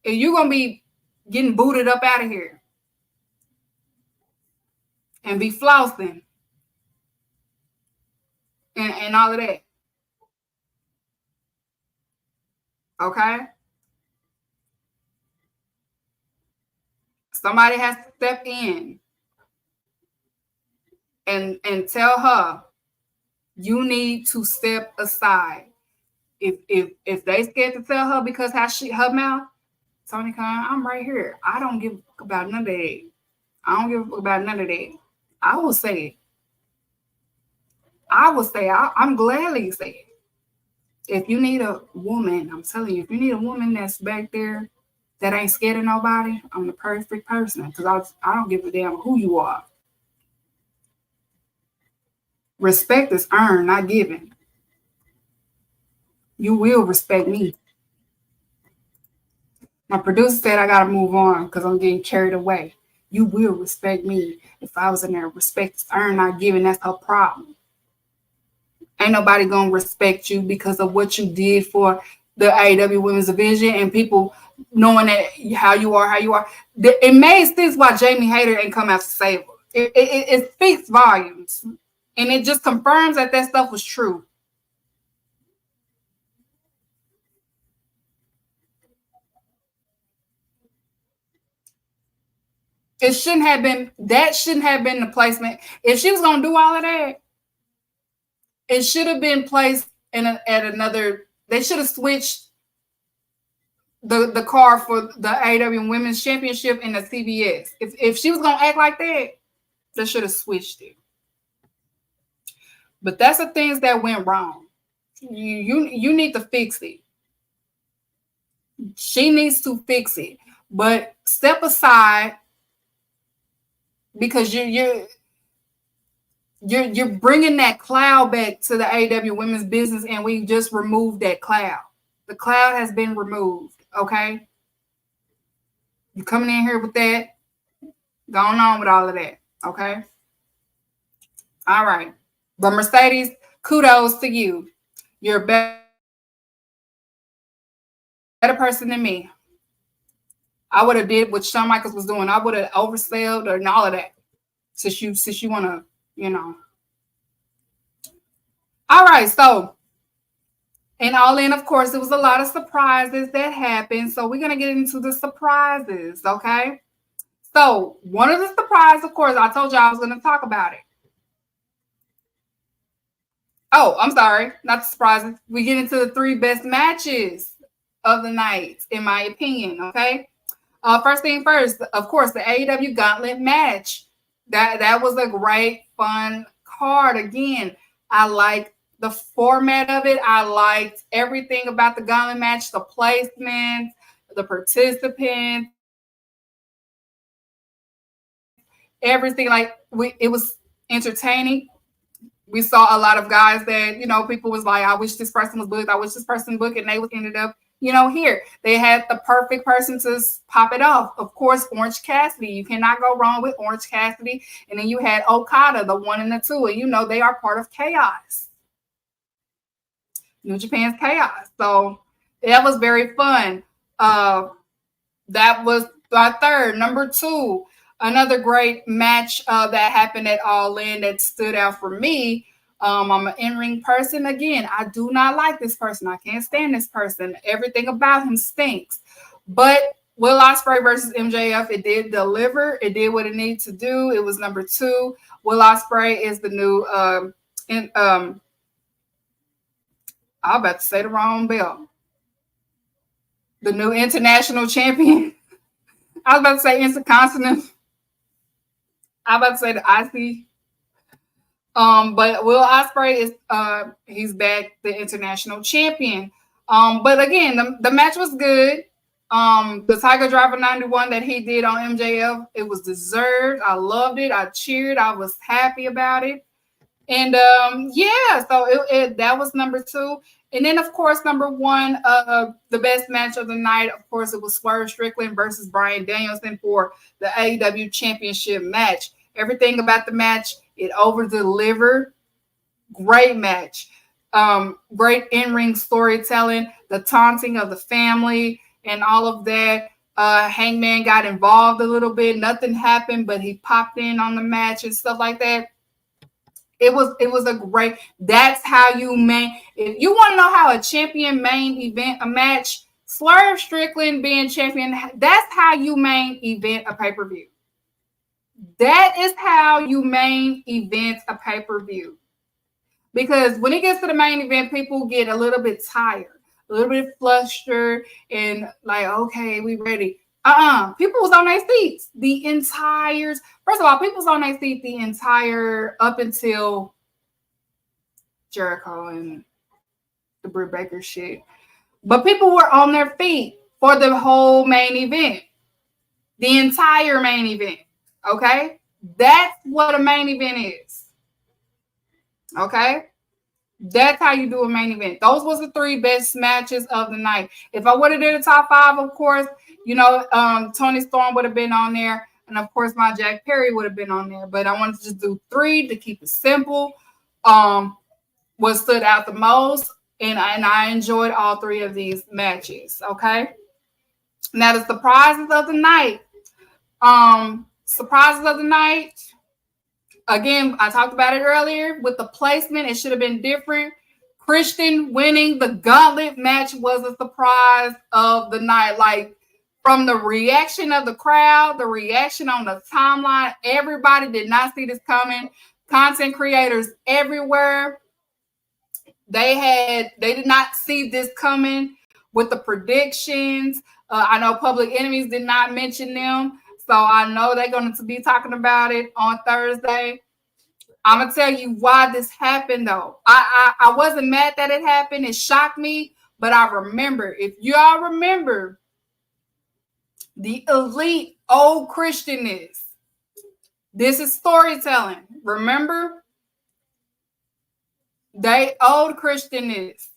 And you're going to be getting booted up out of here and be flossing and all of that. Okay? Somebody has to step in and tell her you need to step aside. If they scared to tell her because her mouth, Tony Khan, I'm right here. I don't give a fuck about none of that. I don't give a fuck about none of that. I will say it. I'm gladly say it. If you need a woman, I'm telling you, if you need a woman that's back there that ain't scared of nobody, I'm the perfect person because I don't give a damn who you are. Respect is earned, not given. You will respect me. My producer said I got to move on because I'm getting carried away. You will respect me. If I was in there, respect is earned, not given. That's her problem. Ain't nobody going to respect you because of what you did for the AEW Women's Division and people knowing that how you are. It made sense why Jamie Hayter ain't come out to save her. It speaks volumes. And it just confirms that stuff was true. That shouldn't have been the placement. If she was going to do all of that, it should have been placed at another. They should have switched the card for the AEW Women's Championship in the CBS. If she was gonna act like that, they should have switched it. But that's the things that went wrong. You need to fix it. She needs to fix it. But step aside because you're bringing that cloud back to the AEW women's business, and we just removed that cloud. The cloud has been removed, okay? You're coming in here with that, going on with all of that, okay? All right. But Mercedes, kudos to you. You're a better person than me. I would have did what Shawn Michaels was doing. I would have oversold and all of that. Since you want to, you know. All right, so and All In, of course, there was a lot of surprises that happened. So we're going to get into the surprises, okay? So one of the surprises, of course, I told you I was going to talk about it. Oh, I'm sorry. Not the surprises. We get into the 3 best matches of the night, in my opinion, okay? First thing first, of course, the AEW Gauntlet match. That was a great, fun card. Again, I like the format of it. I liked everything about the Gauntlet match, the placement, the participants, everything. Like it was entertaining. We saw a lot of guys that, you know, people was like, I wish this person was booked. I wish this person booked, and they ended up, you know, here. They had the perfect person to pop it off. Of course, Orange Cassidy. You cannot go wrong with Orange Cassidy. And then you had Okada, the 1 and the 2. And, you know, they are part of Chaos. New Japan's Chaos. So that was very fun. That was our third. Number 2, another great match that happened at All In that stood out for me. I'm an in-ring person. Again, I do not like this person. I can't stand this person. Everything about him stinks. But Will Ospreay versus MJF, it did deliver. It did what it needed to do. It was number 2. Will Ospreay is the new I'm about to say the wrong belt. The new international champion. I was about to say Intercontinental. I was about to say the IC. But Will Ospreay is he's back, the international champion. But again, the match was good. The Tiger Driver 91 that he did on MJF, it was deserved. I loved it. I cheered. I was happy about it. And yeah, so that was number 2. And then, of course, number 1, the best match of the night, of course, it was Swerve Strickland versus Bryan Danielson for the AEW Championship match. Everything about the match, it over-delivered. Great match. Great in-ring storytelling, the taunting of the family and all of that. Hangman got involved a little bit. Nothing happened, but he popped in on the match and stuff like that. It was a great. That's how you if you want to know how a champion main event a match, Swerve Strickland being champion, that's how you main event a pay-per-view. That is how you main event a pay-per-view. Because when it gets to the main event, people get a little bit tired, a little bit flustered, and like, okay, we ready. People was on their seats first of all, people was on their seat the entire up until Jericho and the Britt Baker shit. But people were on their feet for the whole main event. The entire main event. Okay? That's what a main event is. Okay? That's how you do a main event. Those was the 3 best matches of the night. If I would have did a top 5, of course, Tony Storm would have been on there. And of course, my Jack Perry would have been on there. But I wanted to just do 3 to keep it simple. What stood out the most. And I enjoyed all 3 of these matches. Okay. Now the surprises of the night. Surprises of the night. Again, I talked about it earlier with the placement. It should have been different. Christian winning the gauntlet match was a surprise of the night. Like, from the reaction of the crowd, the reaction on the timeline, everybody did not see this coming. Content creators everywhere, they did not see this coming with the predictions. I know Public Enemies did not mention them. So I know they're going to be talking about it on Thursday. I'm going to tell you why this happened, though. I wasn't mad that it happened. It shocked me, but I remember. If y'all remember, the Elite old Christianness. This is storytelling. Remember? They owed Christianness.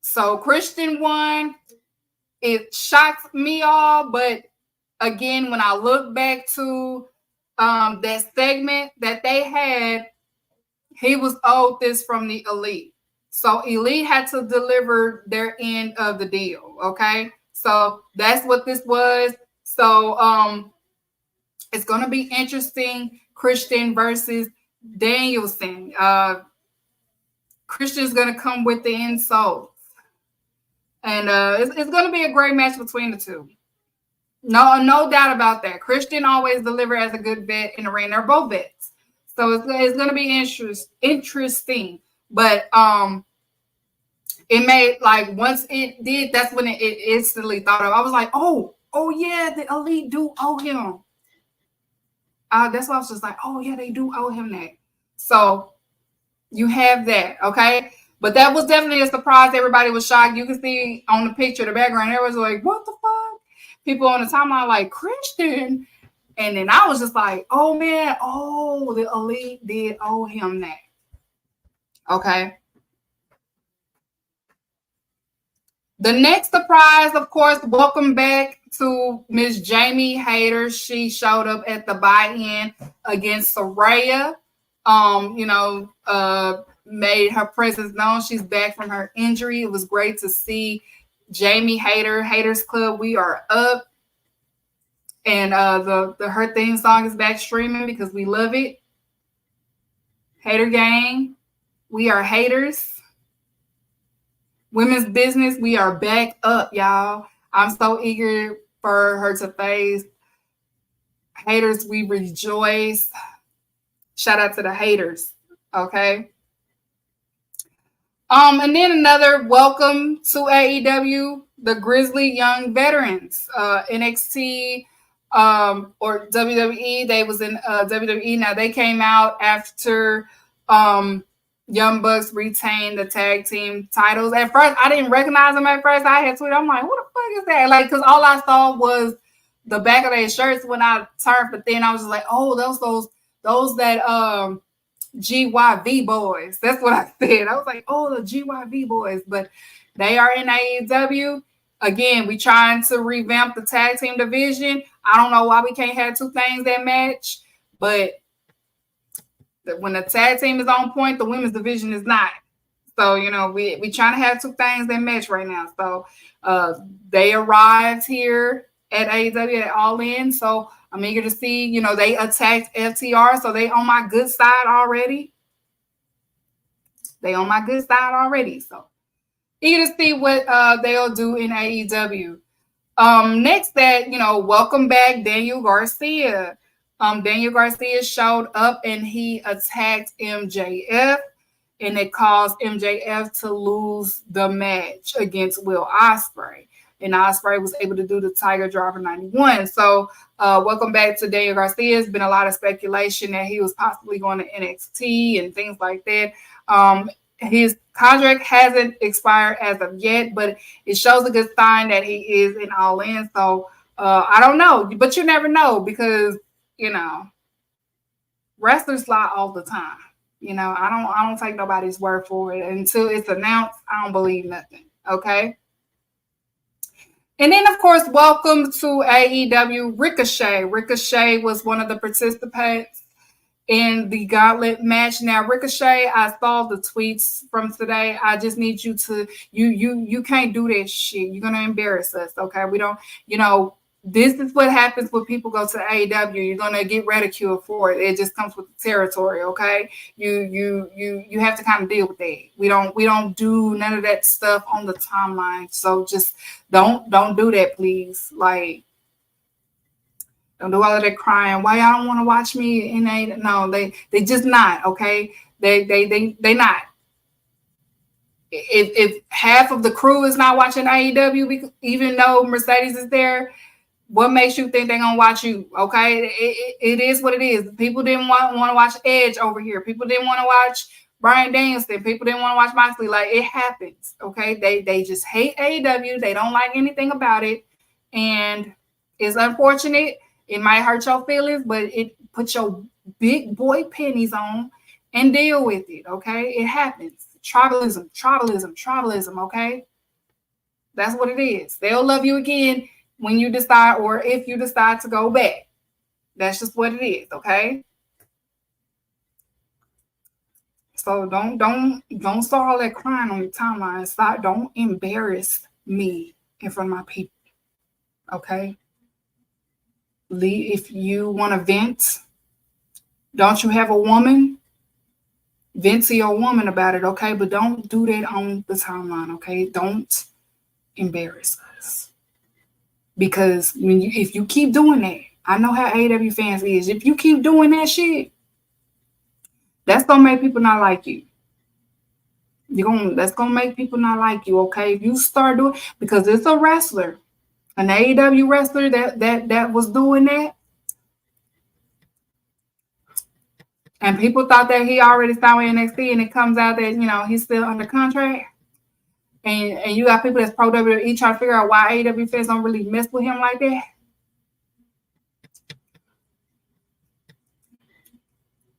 So Christian won. It shocked me all, but again, when I look back to that segment that they had, he was owed this from the Elite. So Elite had to deliver their end of the deal, okay? So that's what this was. So it's going to be interesting, Christian versus Danielson. Christian's going to come with the insults. And it's going to be a great match between the two. No doubt about that. Christian always delivers as a good vet in the ring. They're both vets. So it's going to be interesting. But it made, like, once it did, that's when it instantly thought of. I was like, oh yeah, the Elite do owe him. That's why I was just like, oh yeah, they do owe him that. So you have that, okay? But that was definitely a surprise. Everybody was shocked. You can see on the picture, the background, everyone's like, what the fuck? People on the timeline like, Christian. And then I was just like, oh man, the Elite did owe him that. Okay. The next surprise, of course, welcome back to Miss Jamie Hayter. She showed up at the buy-in against Saraya. Made her presence known. She's back from her injury. It was great to see Jamie Hayter, Haters Club. We are up. And her theme song is back streaming because we love it. Hater Gang. We are haters. Women's business. We are back up, y'all. I'm so eager for her to face haters. We rejoice. Shout out to the haters. Okay. And then another welcome to AEW, the Grizzly Young Veterans. NXT or WWE. They was in WWE. Now they came out after Young Bucks retained the tag team titles. At first, I didn't recognize them. At first, I had tweeted, I'm like, "Who the fuck is that?" Like, because all I saw was the back of their shirts when I turned. But then I was just like, "Oh, those that GYV boys." That's what I said. I was like, "Oh, the GYV boys," but they are in AEW. Again, we trying to revamp the tag team division. I don't know why we can't have two things that match, but when the tag team is on point, the women's division is not. So, we trying to have two things that match right now. So they arrived here at AEW at All In. So I'm eager to see, they attacked FTR. So they on my good side already. So eager to see what they'll do in AEW. Next that, welcome back Daniel Garcia. Daniel Garcia showed up and he attacked MJF, and it caused MJF to lose the match against Will Ospreay. And Ospreay was able to do the Tiger Driver 91. So welcome back to Daniel Garcia. There's been a lot of speculation that he was possibly going to NXT and things like that. His contract hasn't expired as of yet, but it shows a good sign that he is in All In. So I don't know, but you never know because, wrestlers lie all the time. I don't take nobody's word for it until it's announced. I don't believe nothing. Okay. And then, of course, welcome to AEW Ricochet. Ricochet was one of the participants in the gauntlet match. Now, Ricochet, I saw the tweets from today. I just need you to, you can't do this shit. You're going to embarrass us, okay? We don't, this is what happens when people go to AEW. You're going to get ridiculed for it. It just comes with the territory, okay? You have to kind of deal with that. We don't do none of that stuff on the timeline. So just don't do that, please. Like, don't do all of that crying. Why y'all don't want to watch me in AEW? No, they just not, okay? They not. If half of the crew is not watching AEW, even though Mercedes is there, what makes you think they're gonna watch you? Okay, it is what it is. People didn't want to watch Edge over here. People didn't want to watch Bryan Danielson. People didn't want to watch Moxley. Like, it happens. Okay, they just hate AEW. They don't like anything about it, and it's unfortunate. It might hurt your feelings, but it put your big boy pennies on and deal with it. Okay, it happens. Tribalism. Okay, that's what it is. They'll love you again when you decide, or if you decide to go back. That's just what it is, okay? So don't start all that crying on your timeline. Don't embarrass me in front of my people, okay? If you want to vent, don't you have a woman? Vent to your woman about it, okay? But don't do that on the timeline, okay? Don't embarrass us. Because if you keep doing that, I know how AEW fans is. If you keep doing that shit, that's gonna make people not like you. That's gonna make people not like you, okay? If you start doing, because it's a wrestler, an AEW wrestler that was doing that, and people thought that he already signed with NXT, and it comes out that he's still under contract. And you got people that's pro WWE trying to figure out why AEW fans don't really mess with him like that.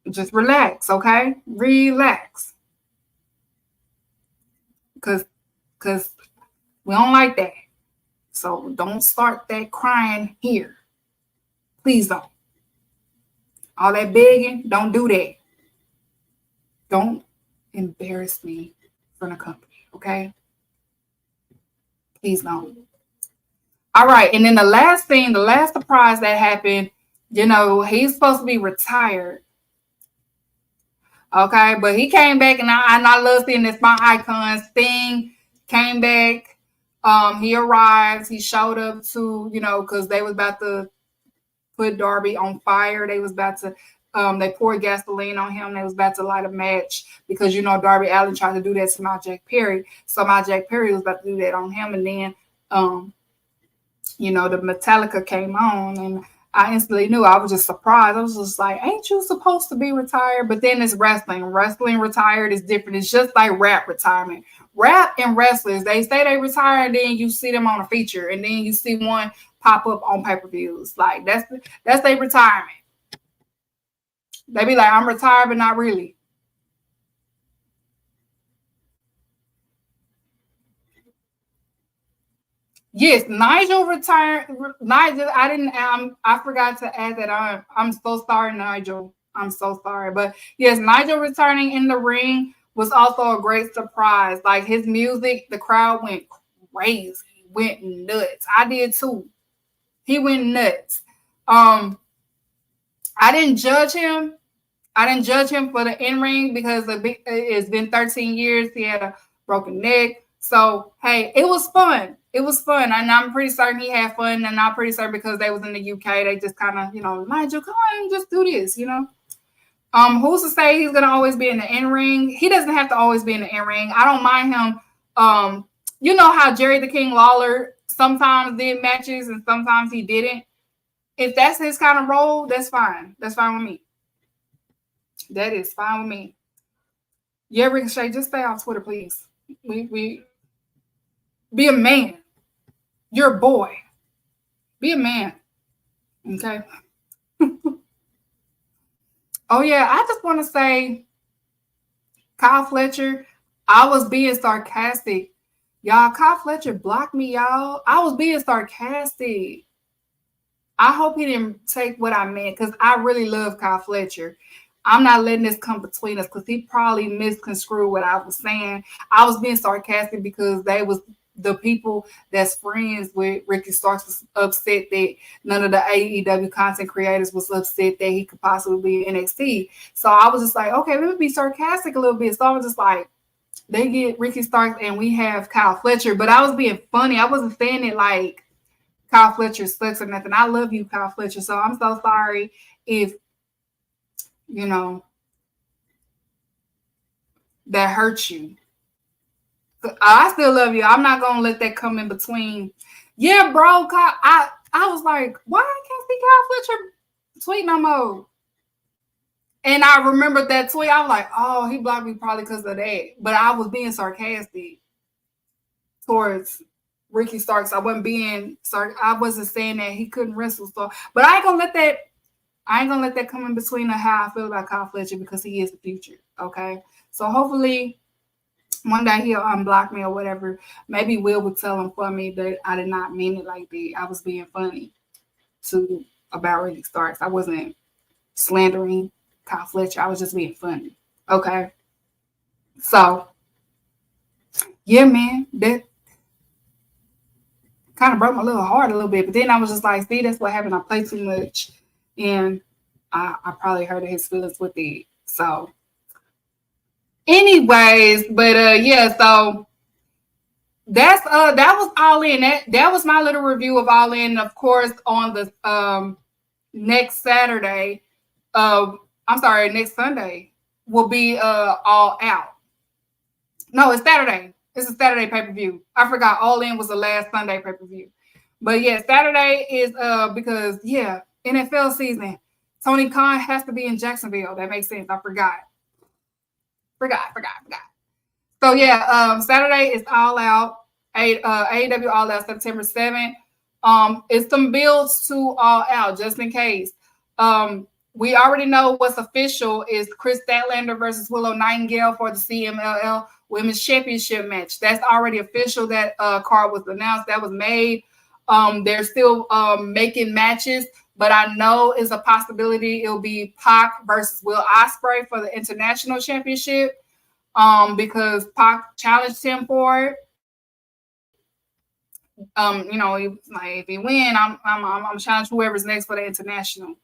Just relax, okay? Relax. Because we don't like that. So don't start that crying here. Please don't. All that begging, don't do that. Don't embarrass me in front of company, okay? Please don't. All right. And then the last surprise that happened, he's supposed to be retired. Okay. But he came back, and I love seeing this. My icon Sting came back. He arrived. He showed up to, because they was about to put Darby on fire. They was about to, they poured gasoline on him. They was about to light a match because, Darby Allin tried to do that to my Jack Perry. So my Jack Perry was about to do that on him. And then, the Metallica came on, and I instantly knew. I was just surprised. I was just like, ain't you supposed to be retired? But then it's wrestling. Wrestling retired is different. It's just like rap retirement. Rap and wrestlers, they say they retire, and then you see them on a feature, and then you see one pop up on pay-per-views. Like that's their retirement. They be like, I'm retired, but not really. Yes, Nigel retired. Nigel, I didn't. I forgot to add that on. I'm so sorry, Nigel. I'm so sorry, but yes, Nigel returning in the ring was also a great surprise. Like his music, the crowd went crazy, went nuts. I did too. He went nuts. I didn't judge him. I didn't judge him for the in ring because it's been 13 years. He had a broken neck. So, hey, it was fun. It was fun. And I'm pretty certain he had fun. And I'm pretty certain because they was in the UK, they just kind of, Nigel, come on, just do this, Who's to say he's going to always be in the in ring? He doesn't have to always be in the in ring. I don't mind him. You know how Jerry the King Lawler sometimes did matches and sometimes he didn't. If that's his kind of role, that's fine. That's fine with me. That is fine with me. Yeah, Ricochet, just stay off Twitter, please. We be a man. You're a boy. Be a man. Okay. Oh yeah, I just want to say, Kyle Fletcher, I was being sarcastic. Y'all, Kyle Fletcher blocked me, y'all. I was being sarcastic. I hope he didn't take what I meant because I really love Kyle Fletcher. I'm not letting this come between us because he probably misconstrued what I was saying. I was being sarcastic because they was the people that's friends with Ricky Starks was upset that none of the AEW content creators was upset that he could possibly be in NXT. So I was just like, okay, let me be sarcastic a little bit. So I was just like, they get Ricky Starks and we have Kyle Fletcher. But I was being funny. I wasn't saying it like Kyle Fletcher sucks or nothing. I love you, Kyle Fletcher. So I'm so sorry if that hurts you. I still love you. I'm not gonna let that come in between. Yeah, bro. I was like, why I can't see Kyle Fletcher tweet no more? And I remembered that tweet. I was like, oh, he blocked me probably because of that. But I was being sarcastic towards Ricky Starks. I wasn't saying that he couldn't wrestle. So, but I ain't gonna let that come in between of how I feel about Kyle Fletcher because he is the future. Okay. So hopefully one day he'll unblock me or whatever. Maybe Will would tell him for me that I did not mean it like that. I was being funny about Ricky Starks. I wasn't slandering Kyle Fletcher. I was just being funny. Okay. So yeah, man, that kind of broke my little heart a little bit. But then I was just like, see, that's what happened. I play too much. And I probably hurt his feelings with it. So anyways, but yeah, so that was All In. That was my little review of All In. Of course, on the next Saturday, next Sunday will be All Out. No, it's Saturday. It's a Saturday pay-per-view. I forgot All In was the last Sunday pay-per-view. But yeah, Saturday is because NFL season. Tony Khan has to be in Jacksonville. That makes sense. I forgot. So yeah, Saturday is All Out. AEW All Out September 7th. It's some builds to All Out just in case. We already know what's official is Chris Statlander versus Willow Nightingale for the CMLL Women's Championship match. That's already official. That card was announced. That was made. They're still making matches, but I know it's a possibility it'll be Pac versus Will Ospreay for the International Championship because Pac challenged him for it. If he win, I'm challenge whoever's next for the International.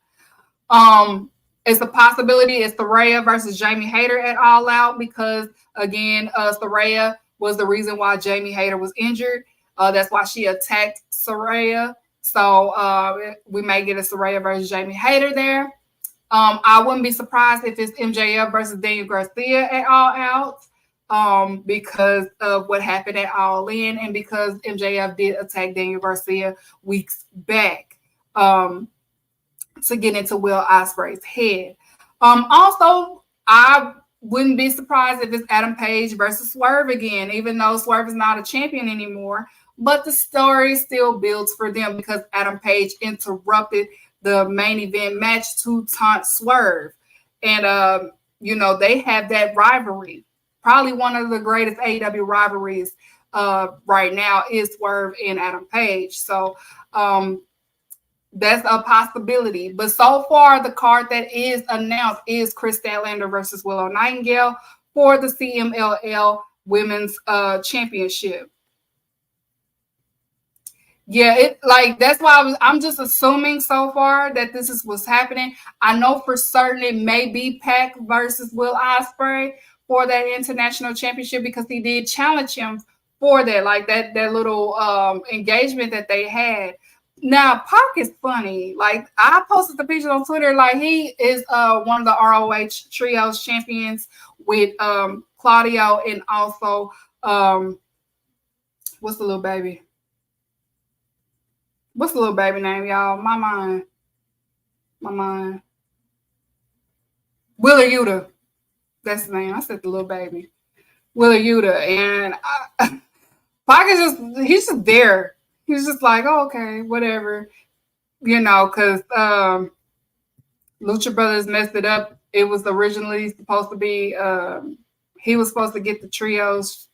It's a possibility. It's Saraya versus Jamie Hayter at All Out because, again, Saraya was the reason why Jamie Hayter was injured. That's why she attacked Saraya. So we may get a Saraya versus Jamie Hayter there. I wouldn't be surprised if it's MJF versus Daniel Garcia at All Out because of what happened at All In and because MJF did attack Daniel Garcia weeks back. to get into Will Ospreay's head. Also, I wouldn't be surprised if it's Adam Page versus Swerve again, even though Swerve is not a champion anymore. But the story still builds for them because Adam Page interrupted the main event match to taunt Swerve. And, they have that rivalry. Probably one of the greatest AEW rivalries right now is Swerve and Adam Page. So, that's a possibility. But so far, the card that is announced is Chris Statlander versus Willow Nightingale for the CMLL Women's Championship. Yeah, that's why I'm just assuming so far that this is what's happening. I know for certain it may be Pac versus Will Ospreay for that international championship because he did challenge him for that, like that little engagement that they had. Now, Pac is funny. Like, I posted the picture on Twitter. Like, he is one of the ROH Trios champions with Claudio and also what's the little baby? What's the little baby name, y'all? My mind. Willer Yuta. That's the name. I said the little baby. Willer Yuta. And Pac is he's just there. He's just like, oh, okay, whatever. Because Lucha Brothers messed it up. It was originally supposed to be, he was supposed to get the Trios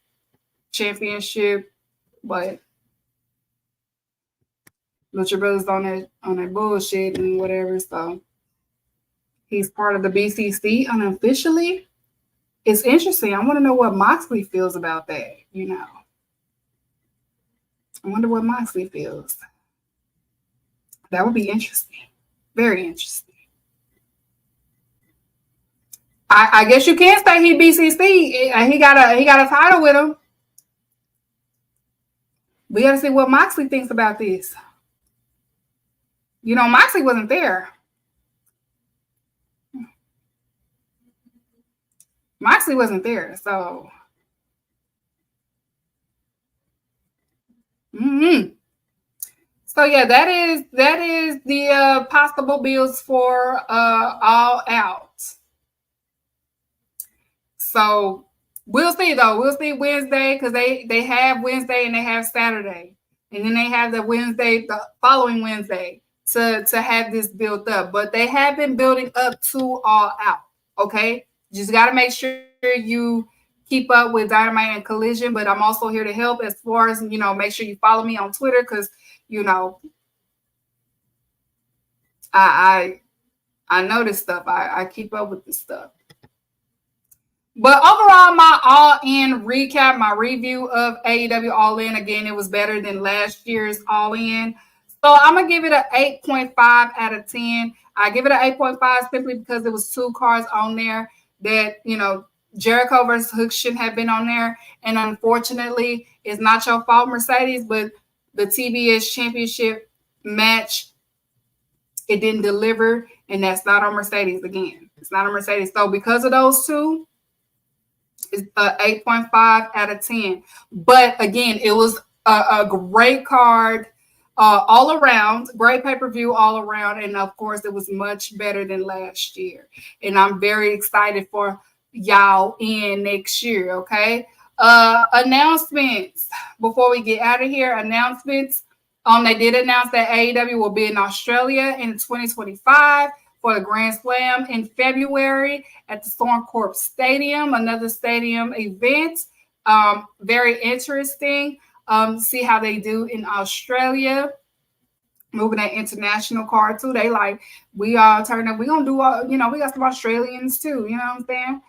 championship, but Lucha Brothers on that bullshit and whatever. So he's part of the BCC unofficially. It's interesting. I want to know what Moxley feels about that. I wonder what Moxley feels. That would be interesting. Very interesting. I guess you can say he BCC. He got a title with him. We got to see what Moxley thinks about this. Moxley wasn't there. Moxley wasn't there, so. So yeah, that is the possible bills for All Out. So we'll see though. We'll see Wednesday because they have Wednesday and they have Saturday, and then they have the following Wednesday to have this built up. But they have been building up to All Out. Okay, just got to make sure you keep up with Dynamite and Collision, but I'm also here to help as far as, make sure you follow me on Twitter because, I know this stuff. I keep up with this stuff. But overall, my All-In recap, my review of AEW All In, again, it was better than last year's All In. So I'm going to give it an 8.5 out of 10. I give it an 8.5 simply because there was 2 cards on there that, Jericho versus Hook shouldn't have been on there. And unfortunately, it's not your fault, Mercedes, but the TBS championship match, it didn't deliver. And that's not on Mercedes again. It's not on Mercedes. So because of those 2, it's 8.5 out of 10. But again, it was a great card all around, great pay-per-view all around. And of course, it was much better than last year. And I'm very excited for y'all in next year, okay? Announcements before we get out of here. Announcements. They did announce that AEW will be in Australia in 2025 for the Grand Slam in February at the Storm Corp Stadium, another stadium event. Very interesting. See how they do in Australia. Moving that international card too. They like, we all turn up. We're gonna do we got some Australians too, you know what I'm saying?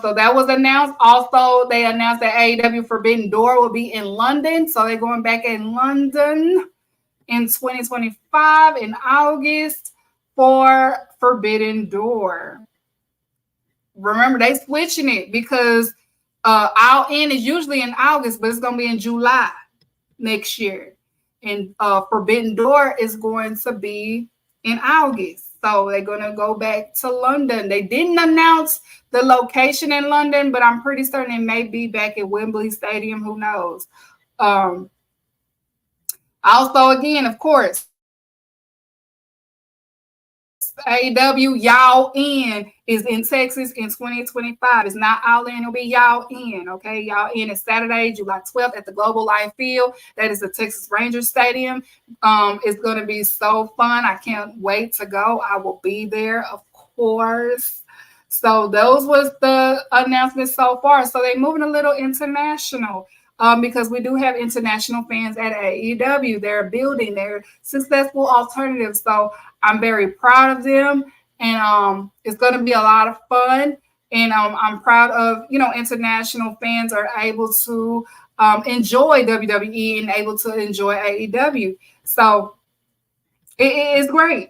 So that was announced. Also, they announced that AEW Forbidden Door will be in London. So they're going back in London in 2025 in August for Forbidden Door. Remember, they switching it because All In is usually in August, but it's going to be in July next year. And Forbidden Door is going to be in August. So they're going to go back to London. They didn't announce the location in London, but I'm pretty certain it may be back at Wembley Stadium. Who knows? Also, again, of course, AEW Y'all In is in Texas in 2025. It's not All In, it'll be Y'all In, okay? Y'all In is Saturday, July 12th at the Global Life Field. That is the Texas Rangers Stadium. It's going to be so fun. I can't wait to go. I will be there, of course. So those was the announcements so far. So they're moving a little international. Because we do have international fans at AEW. They're building their successful alternatives. So I'm very proud of them. And it's going to be a lot of fun. And I'm proud of, international fans are able to enjoy WWE and able to enjoy AEW. So it's great.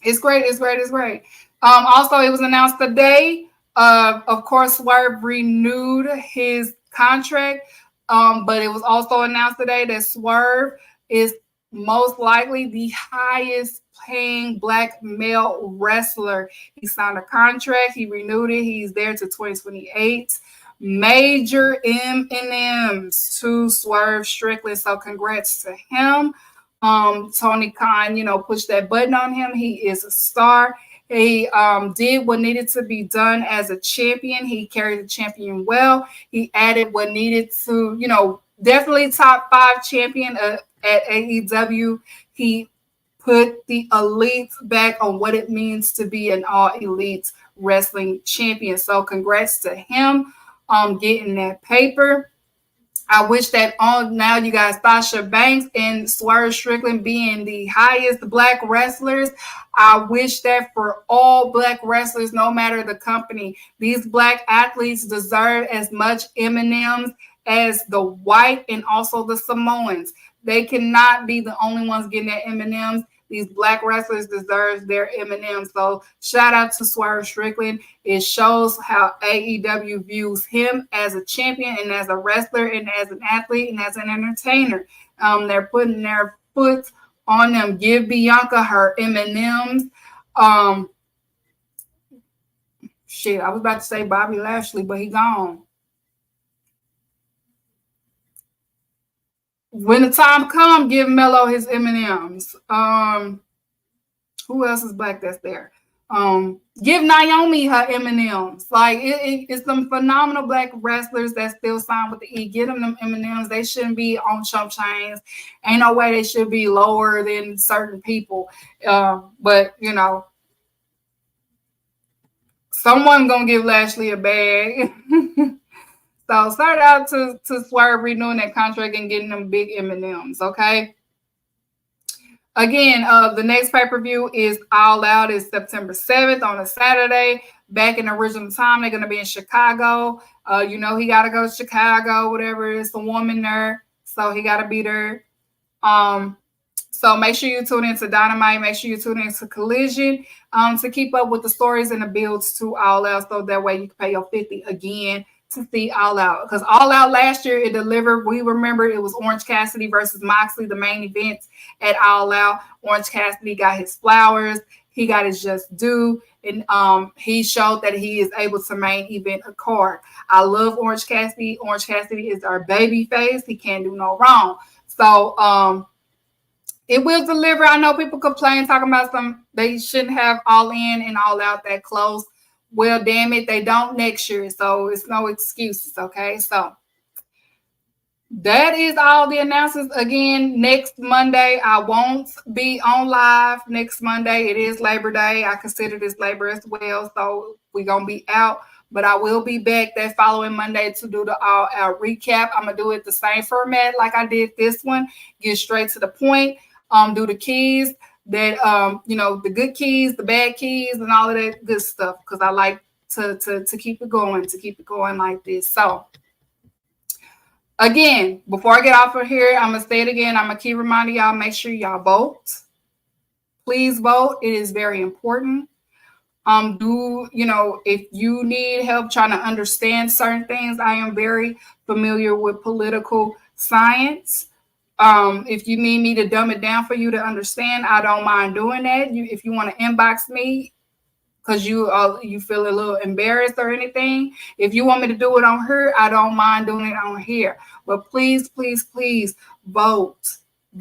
It's great. It's great. It's great. Also, it was announced today, of course, Swerve renewed his contract. But it was also announced today that Swerve is most likely the highest paying black male wrestler. He signed a contract. He renewed it. He's there to 2028. Major M&Ms to Swerve Strickland. So congrats to him. Tony Khan, pushed that button on him. He is a star. He did what needed to be done as a champion. He carried the champion well. He added what needed to, definitely top 5 champion at AEW. He put the elites back on what it means to be an all elite wrestling champion. So congrats to him getting that paper. I wish that now you got Sasha Banks and Swerve Strickland being the highest black wrestlers. I wish that for all black wrestlers, no matter the company. These black athletes deserve as much M&Ms as the white and also the Samoans. They cannot be the only ones getting their M&Ms. These black wrestlers deserve their M&Ms. So shout out to Swerve Strickland. It shows how AEW views him as a champion and as a wrestler and as an athlete and as an entertainer. They're putting their foot on them. Give Bianca her M&Ms. Shit, I was about to say Bobby Lashley, but he gone. When the time comes, give Melo his M&Ms. Who else is black that's there? Give Naomi her M&Ms. Like it's some phenomenal black wrestlers that still sign with the E. Get them M&Ms. They shouldn't be on chump chains. Ain't no way they should be lower than certain people. But someone gonna give Lashley a bag. So start out to Swerve renewing that contract and getting them big M&Ms, okay? Again, the next pay-per-view is All Out. It's September 7th on a Saturday. Back in the original time, they're going to be in Chicago. He got to go to Chicago, whatever. It's a woman there, so he got to be there. So make sure you tune into Dynamite. Make sure you tune into Collision to keep up with the stories and the builds to All Out, so that way you can pay your $50 again to see All Out. Because All Out last year, it delivered. We remember it was Orange Cassidy versus Moxley, the main event at All Out. Orange Cassidy got his flowers. He got his just due. And he showed that he is able to main event a card. I love Orange Cassidy. Orange Cassidy is our baby face. He can't do no wrong. So it will deliver. I know people complain, talking about they shouldn't have All In and All Out that close. Well, damn it, they don't next year, so it's no excuses, okay? So that is all the announcements. Again, next Monday, I won't be on live next Monday. It is Labor Day. I consider this labor as well, so we're going to be out. But I will be back that following Monday to do the All Out recap. I'm going to do it the same format like I did this one. Get straight to the point. Do the keys. That the good keys, the bad keys, and all of that good stuff, because I like to keep it going like this. So again, before I get off of here, I'm gonna say it again. I'm gonna keep reminding y'all, make sure y'all vote. Please vote. It is very important. If you need help trying to understand certain things, I am very familiar with political science. If you need me to dumb it down for you to understand, I don't mind doing that. If you want to inbox me because you feel a little embarrassed or anything, if you want me to do it on here, I don't mind doing it on here. But please, please, please vote,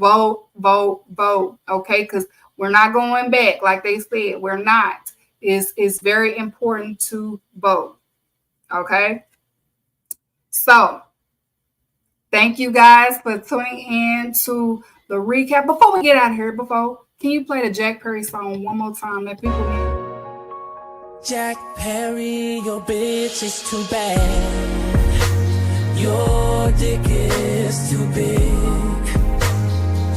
okay? Because We're not going back, like they said. We're not. It's very important to vote. Okay? So, thank you guys for tuning in to the recap. Before we get out of here, can you play the Jack Perry song one more time that people need? Jack Perry, your bitch is too bad. Your dick is too big.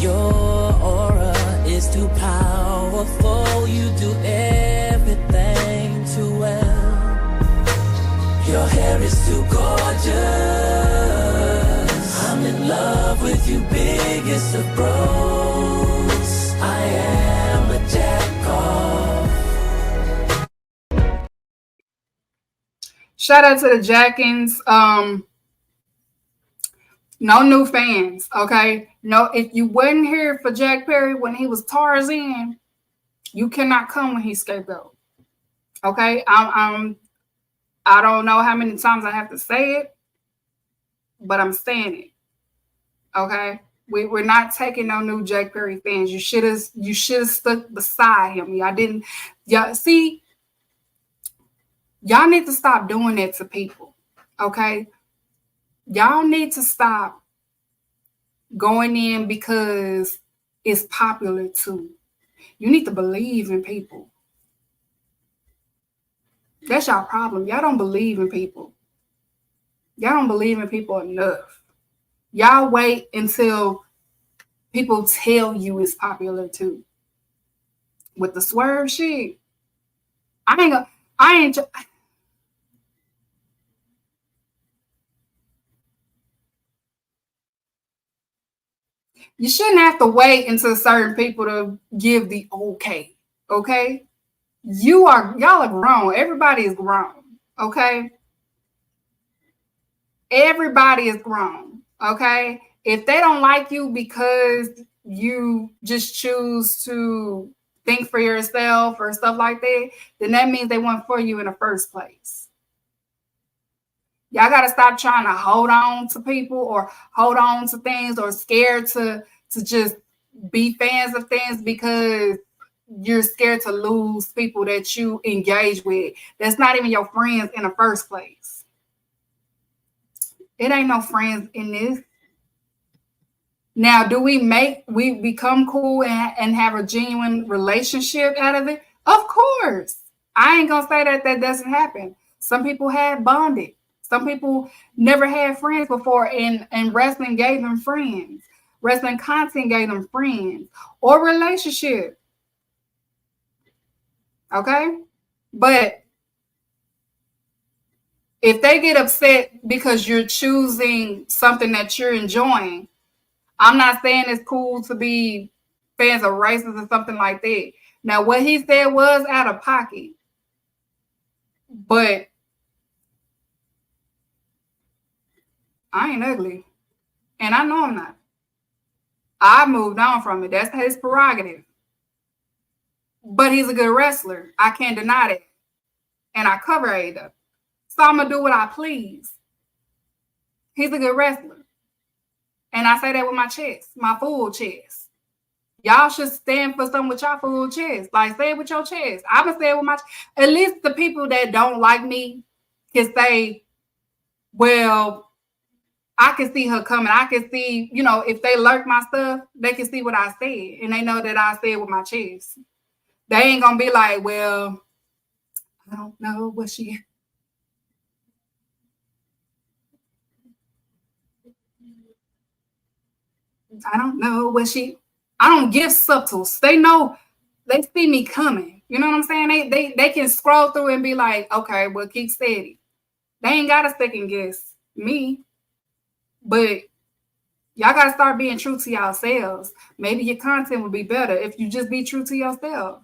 Your aura is too powerful. You do everything too well. Your hair is too gorgeous. I'm in love with you, biggest of bros. I am a jack off. Shout out to the Jackins. No new fans, okay? No, if you wasn't here for Jack Perry when he was Tarzan, you cannot come when he's scapegoat. Okay? I don't know how many times I have to say it, but I'm saying it. Okay? We're not taking no new Jack Perry fans. You should have stuck beside him. Y'all didn't. See, y'all need to stop doing that to people. Okay? Y'all need to stop going in because it's popular too. You need to believe in people. That's y'all problem. Y'all don't believe in people. Y'all don't believe in people enough. Y'all wait until people tell you it's popular too. With the swerve shit, you shouldn't have to wait until certain people to give the okay. Okay? Y'all are grown. Everybody is grown. Okay? Everybody is grown. Okay? If they don't like you because you just choose to think for yourself or stuff like that, then that means they weren't for you in the first place. Y'all got to stop trying to hold on to people or hold on to things or scared to just be fans of things because you're scared to lose people that you engage with. That's not even your friends in the first place. It ain't no friends in this. Now, do we become cool and have a genuine relationship out of it? Of course. I ain't going to say that doesn't happen. Some people had bonded. Some people never had friends before, and wrestling gave them friends. Wrestling content gave them friends or relationship. Okay? But if they get upset because you're choosing something that you're enjoying, I'm not saying it's cool to be fans of races or something like that. Now, what he said was out of pocket. But I ain't ugly. And I know I'm not. I moved on from it. That's his prerogative. But he's a good wrestler. I can't deny that. And I cover AEW. So I'm going to do what I please. He's a good wrestler. And I say that with my chest, my full chest. Y'all should stand for something with your full chest. Like, say it with your chest. I'm going to say it with my chest. At least the people that don't like me can say, well, I can see her coming. I can see, if they lurk my stuff, they can see what I said. And they know that I said with my chest. They ain't going to be like, well, I don't know what she... I don't know what she... I don't give subtles. They know, they see me coming. You know what I'm saying? They can scroll through and be like, okay, well, keep steady. They ain't got to second guess me. But y'all got to start being true to yourselves. Maybe your content would be better if you just be true to yourself.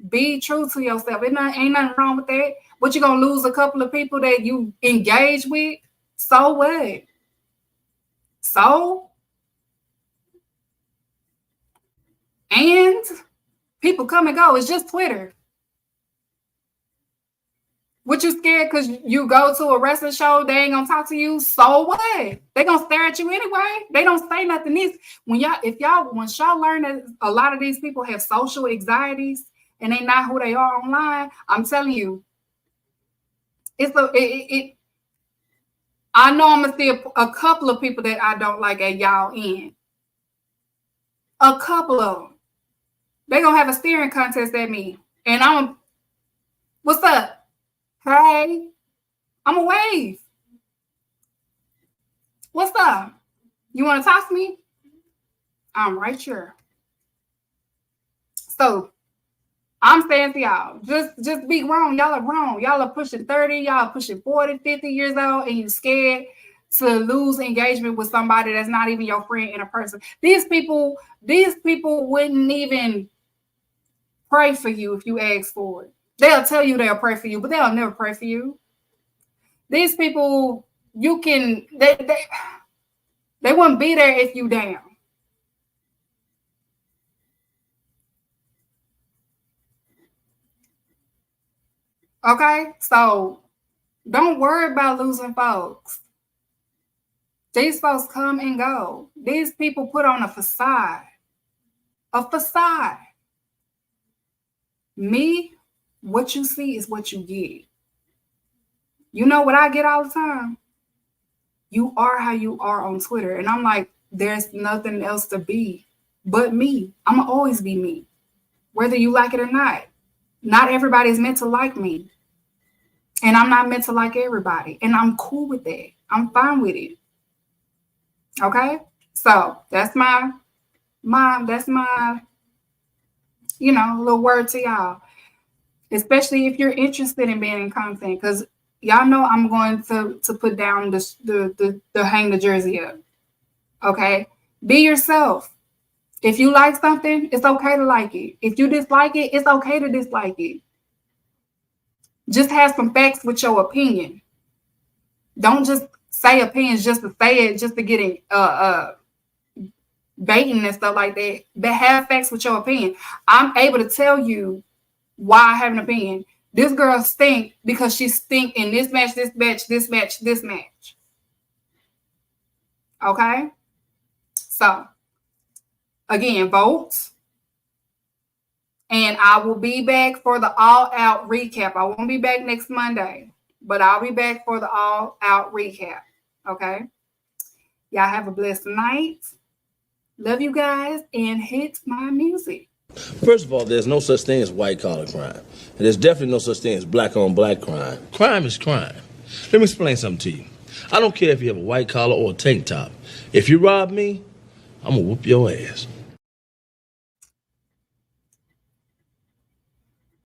Be true to yourself. Ain't nothing wrong with that. But you're going to lose a couple of people that you engage with? So what? So? And people come and go. It's just Twitter. What you scared because you go to a wrestling show, they ain't gonna talk to you? So what? They gonna stare at you anyway. They don't say nothing. Once y'all learn that a lot of these people have social anxieties and they not who they are online, I'm telling you, I know I'm gonna see a couple of people that I don't like at y'all end. A couple of them. They gonna have a staring contest at me. And what's up? Hey, I'm a wave. What's up? You want to toss me? I'm right here. So I'm saying to y'all, just be grown. Y'all are grown. Y'all are pushing 30. Y'all are pushing 40, 50 years old, and you're scared to lose engagement with somebody that's not even your friend in a person. These people wouldn't even pray for you if you ask for it. They'll tell you they'll pray for you, but they'll never pray for you. These people, they wouldn't be there if you down. Okay? So don't worry about losing folks. These folks come and go. These people put on a facade. A facade. Me, what you see is what you get. You know what I get all the time? You are how you are on Twitter. And I'm like, there's nothing else to be but me. I'm going to always be me, whether you like it or not. Not everybody is meant to like me. And I'm not meant to like everybody. And I'm cool with that. I'm fine with it. Okay? So that's my little word to y'all. Especially if you're interested in being in content. Because y'all know I'm going to put down the hang the jersey up. Okay? Be yourself. If you like something, it's okay to like it. If you dislike it, it's okay to dislike it. Just have some facts with your opinion. Don't just say opinions just to say it, just to get it baiting and stuff like that. But have facts with your opinion. I'm able to tell you why I have an opinion. This girl stink because she stink in this match, this match, this match, this match. Okay? So, again, vote. And I will be back for the all-out recap. I won't be back next Monday, but I'll be back for the all-out recap. Okay? Y'all have a blessed night. Love you guys, and hit my music. First of all, there's no such thing as white-collar crime. And there's definitely no such thing as black-on-black crime. Crime is crime. Let me explain something to you. I don't care if you have a white collar or a tank top. If you rob me, I'm going to whoop your ass.